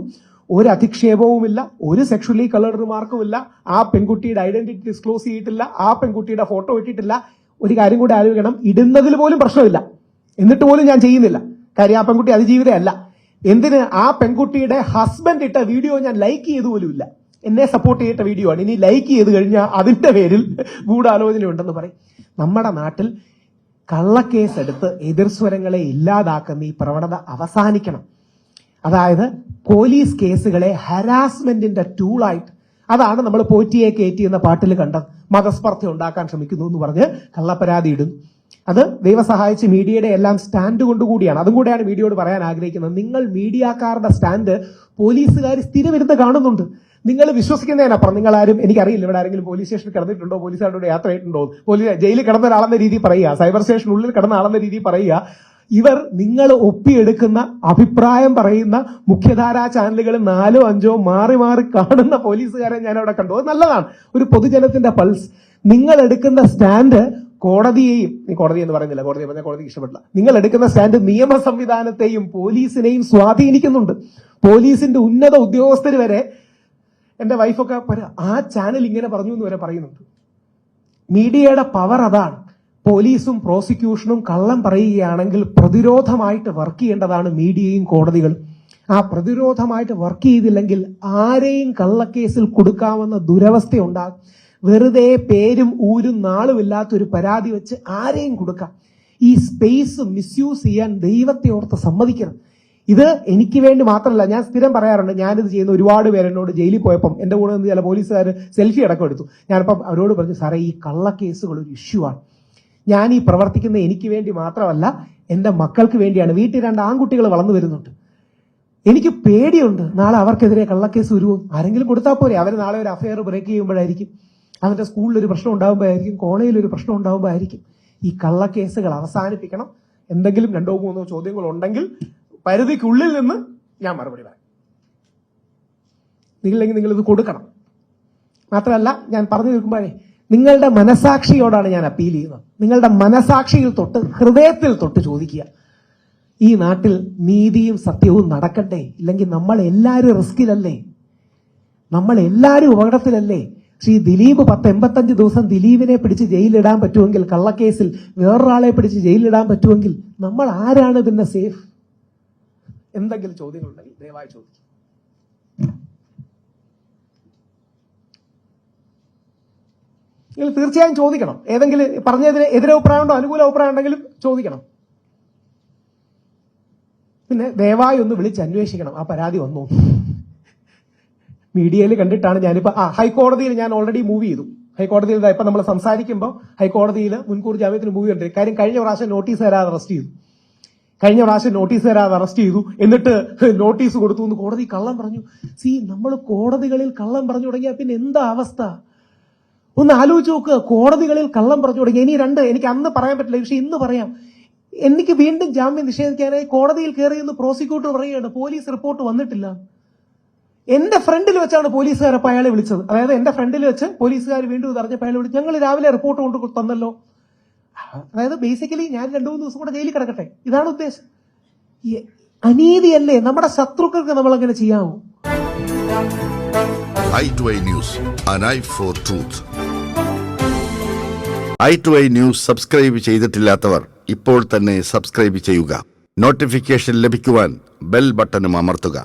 ഒരു അധിക്ഷേപവുമില്ല, ഒരു സെക്ഷലി കളർഡ് റിമാർക്കുമില്ല, ആ പെൺകുട്ടിയുടെ ഐഡന്റിറ്റി ഡിസ്ക്ലോസ് ചെയ്തിട്ടില്ല, ആ പെൺകുട്ടിയുടെ ഫോട്ടോ ഇട്ടിട്ടില്ല. ഒരു കാര്യം കൂടി ആലോചിക്കണം, ഇടുന്നതിൽ പോലും പ്രശ്നമില്ല, എന്നിട്ട് പോലും ഞാൻ ചെയ്യുന്നില്ല. കാര്യം ആ പെൺകുട്ടി അതിജീവിതയല്ല. എന്തിന്? ആ പെൺകുട്ടിയുടെ ഹസ്ബൻഡ് ഇട്ട വീഡിയോ ഞാൻ ലൈക്ക് ചെയ്തു പോലുമില്ല. എന്നെ സപ്പോർട്ട് ചെയ്തിട്ട വീഡിയോ ആണ്. ഇനി ലൈക്ക് ചെയ്ത് കഴിഞ്ഞാൽ അതിന്റെ പേരിൽ ഗൂഢാലോചന ഉണ്ടെന്ന് പറയും. നമ്മുടെ നാട്ടിൽ കള്ളക്കേസ് എടുത്ത് എതിർസ്വരങ്ങളെ ഇല്ലാതാക്കുന്ന ഈ പ്രവണത അവസാനിക്കണം. അതായത് പോലീസ് കേസുകളെ ഹരാസ്മെന്റിന്റെ ടൂളായിട്ട്, അതാണ് നമ്മൾ പോറ്റിയെ കയറ്റി എന്ന പാട്ടിൽ കണ്ടത്. മതസ്പർദ്ധ ഉണ്ടാക്കാൻ ശ്രമിക്കുന്നു എന്ന് പറഞ്ഞ് കള്ളപ്പരാതി ഇടുന്നു. അത് ദൈവം സഹായിച്ച് മീഡിയയുടെ എല്ലാം സ്റ്റാൻഡ് കൊണ്ടുകൂടിയാണ്. അതും കൂടെയാണ് മീഡിയയോട് പറയാൻ ആഗ്രഹിക്കുന്നത്. നിങ്ങൾ മീഡിയക്കാരുടെ സ്റ്റാൻഡ് പോലീസുകാർ സ്ഥിരമിരുന്ന് കാണുന്നുണ്ട്. നിങ്ങൾ വിശ്വസിക്കുന്നതിനപ്പുറം നിങ്ങളാരും, എനിക്കറിയില്ല ഇവിടെ ആരെങ്കിലും പോലീസ് സ്റ്റേഷനിൽ കിടന്നിട്ടുണ്ടോ, പോലീസുകാരുടെ യാത്ര ആയിട്ടുണ്ടോ, ജയിലിൽ കിടന്ന ഒരാളെന്ന രീതി പറയുക, സൈബർ സ്റ്റേഷനുള്ളിൽ കിടന്ന ആളെന്ന രീതി പറയുക. ഇവർ നിങ്ങൾ ഒപ്പിയെടുക്കുന്ന അഭിപ്രായം പറയുന്ന മുഖ്യധാരാ ചാനലുകൾ 4-5 മാറി മാറി കാണുന്ന പോലീസുകാരെ ഞാൻ അവിടെ കണ്ടു. അത് നല്ലതാണ്, ഒരു പൊതുജനത്തിന്റെ പൾസ്. നിങ്ങൾ എടുക്കുന്ന സ്റ്റാൻഡ് കോടതിയെയും, കോടതി എന്ന് പറയുന്നില്ല, കോടതിക്ക് ഇഷ്ടപ്പെട്ടില്ല, നിങ്ങൾ എടുക്കുന്ന സ്റ്റാൻഡ് നിയമ സംവിധാനത്തെയും പോലീസിനെയും സ്വാധീനിക്കുന്നുണ്ട്. പോലീസിന്റെ ഉന്നത ഉദ്യോഗസ്ഥർ വരെ, എന്റെ വൈഫൊക്കെ ആ ചാനൽ ഇങ്ങനെ പറഞ്ഞു എന്ന് വരെ പറയുന്നുണ്ട്. മീഡിയയുടെ പവർ അതാണ്. പോലീസും പ്രോസിക്യൂഷനും കള്ളം പറയുകയാണെങ്കിൽ പ്രതിരോധമായിട്ട് വർക്ക് ചെയ്യേണ്ടതാണ് മീഡിയയും കോടതികളും. ആ പ്രതിരോധമായിട്ട് വർക്ക് ചെയ്തില്ലെങ്കിൽ ആരെയും കള്ളക്കേസിൽ കൊടുക്കാമെന്ന ദുരവസ്ഥയുണ്ടാകും. വെറുതെ പേരും ഊരും നാളുമില്ലാത്തൊരു പരാതി വെച്ച് ആരെയും കൊടുക്കാം. ഈ സ്പേസ് മിസ്യൂസ് ചെയ്യാൻ ദൈവത്തെ ഓർത്ത് സമ്മതിക്കണം. ഇത് എനിക്ക് വേണ്ടി മാത്രമല്ല, ഞാൻ സ്ഥിരം പറയാറുണ്ട്, ഞാനിത് ചെയ്യുന്ന ഒരുപാട് പേരെന്നോട് ജയിലിൽ പോയപ്പം എന്റെ കൂടെ നിന്ന് ചില പോലീസുകാർ സെൽഫി അടക്കം എടുത്തു. ഞാനിപ്പം അവരോട് പറഞ്ഞു, സാറേ ഈ കള്ളക്കേസുകൾ ഒരു ഇഷ്യൂ ആണ്. ഞാൻ ഈ പ്രവർത്തിക്കുന്ന എനിക്ക് വേണ്ടി മാത്രമല്ല, എന്റെ മക്കൾക്ക് വേണ്ടിയാണ്. വീട്ടിൽ 2 ആൺകുട്ടികൾ വളർന്നു വരുന്നുണ്ട്. എനിക്ക് പേടിയുണ്ട്, നാളെ അവർക്കെതിരെ കള്ളക്കേസ് വരുമോ? ആരെങ്കിലും കൊടുത്താൽ പോരെ? അവർ നാളെ ഒരു അഫയർ ബ്രേക്ക് ചെയ്യുമ്പോഴായിരിക്കും, അവന്റെ സ്കൂളിൽ ഒരു പ്രശ്നം ഉണ്ടാകുമ്പോഴായിരിക്കും, കോളേജിൽ ഒരു പ്രശ്നം ഉണ്ടാകുമ്പോഴായിരിക്കും. ഈ കള്ളക്കേസുകൾ അവസാനിപ്പിക്കണം. എന്തെങ്കിലും 2-3 ചോദ്യങ്ങൾ ഉണ്ടെങ്കിൽ പരിധിക്കുള്ളിൽ നിന്ന് ഞാൻ മറുപടി പറയാം. നിങ്ങളില്ലെങ്കിൽ നിങ്ങളിത് കൊടുക്കണം. മാത്രമല്ല, ഞാൻ പറഞ്ഞു നിൽക്കുമ്പോഴേ നിങ്ങളുടെ മനസാക്ഷിയോടാണ് ഞാൻ അപ്പീൽ ചെയ്യുന്നത്. നിങ്ങളുടെ മനസാക്ഷിയിൽ തൊട്ട്, ഹൃദയത്തിൽ തൊട്ട് ചോദിക്കുക, ഈ നാട്ടിൽ നീതിയും സത്യവും നടക്കട്ടെ? ഇല്ലെങ്കിൽ നമ്മൾ എല്ലാവരും റിസ്കിലല്ലേ? നമ്മൾ എല്ലാവരും അപകടത്തിലല്ലേ? ശ്രീ ദിലീപ് 85 ദിവസം ദിലീപിനെ പിടിച്ച് ജയിലിടാൻ പറ്റുമെങ്കിൽ, കള്ളക്കേസിൽ വേറൊരാളെ പിടിച്ച് ജയിലിടാൻ പറ്റുമെങ്കിൽ നമ്മൾ ആരാണ് പിന്നെ സേഫ്? എന്തെങ്കിലും ചോദ്യങ്ങളുണ്ടെങ്കിൽ ദയവായി ചോദിക്കും. നിങ്ങൾ തീർച്ചയായും ചോദിക്കണം. ഏതെങ്കിലും പറഞ്ഞതിന് എതിരഭിപ്രായം ഉണ്ടോ അനുകൂല അഭിപ്രായം ഉണ്ടെങ്കിലും ചോദിക്കണം. പിന്നെ ദയവായി ഒന്ന് വിളിച്ച് അന്വേഷിക്കണം ആ പരാതി വന്നു. മീഡിയയിൽ കണ്ടിട്ടാണ് ഞാനിപ്പോ ഹൈക്കോടതിയിൽ ഞാൻ ഓൾറെഡി മൂവ് ചെയ്തു. ഹൈക്കോടതിയിൽ ഇപ്പൊ നമ്മൾ സംസാരിക്കുമ്പോൾ ഹൈക്കോടതിയിൽ മുൻകൂർ ജാമ്യത്തിന് മൂവ് ഉണ്ട്. കാര്യം കഴിഞ്ഞ പ്രാവശ്യം നോട്ടീസ് തരാതെ അറസ്റ്റ് ചെയ്തു. എന്നിട്ട് നോട്ടീസ് കൊടുത്തു എന്ന് കോടതി കള്ളം പറഞ്ഞു. നമ്മൾ കോടതികളിൽ കള്ളം പറഞ്ഞു തുടങ്ങിയാൽ പിന്നെ എന്താ അവസ്ഥ ഒന്ന് ആലോചിച്ച് നോക്കുക. കോടതികളിൽ കള്ളം പറഞ്ഞു തുടങ്ങി. എനിക്ക് അന്ന് പറയാൻ പറ്റില്ല, പക്ഷെ ഇന്ന് പറയാം. എനിക്ക് വീണ്ടും ജാമ്യം നിഷേധിക്കാനായി കോടതിയിൽ കയറിയെന്ന് പ്രോസിക്യൂട്ടർ പറയുകയാണ് പോലീസ് റിപ്പോർട്ട് വന്നിട്ടില്ല. എന്റെ ഫ്രണ്ടിൽ വെച്ചാണ് പോലീസുകാരപ്പോൾ അയാളെ വിളിച്ചത്. അതായത് എന്റെ ഫ്രണ്ടിൽ വെച്ച് പോലീസുകാർ വീണ്ടും ഇത് അറിഞ്ഞപ്പോൾ അയാളെ വിളിച്ചു. ഞങ്ങൾ രാവിലെ റിപ്പോർട്ട് കൊണ്ട് തന്നല്ലോ. അതായത് ബേസിക്കലി ഞാൻ 2-3 ദിവസം കൂടെ ജയിലിൽ കിടക്കട്ടെ, ഇതാണ് ഉദ്ദേശം. അനീതിയല്ലേ? നമ്മുടെ ശത്രുക്കൾക്ക് നമ്മൾ അങ്ങനെ ചെയ്യാമോ? i2i News, an eye for truth. i2i News subscribe ചെയ്തിട്ടില്ലാത്തവർ ഇപ്പോൾ തന്നെ സബ്സ്ക്രൈബ് ചെയ്യുക. നോട്ടിഫിക്കേഷൻ ലഭിക്കുവാൻ ബെൽ ബട്ടണും അമർത്തുക.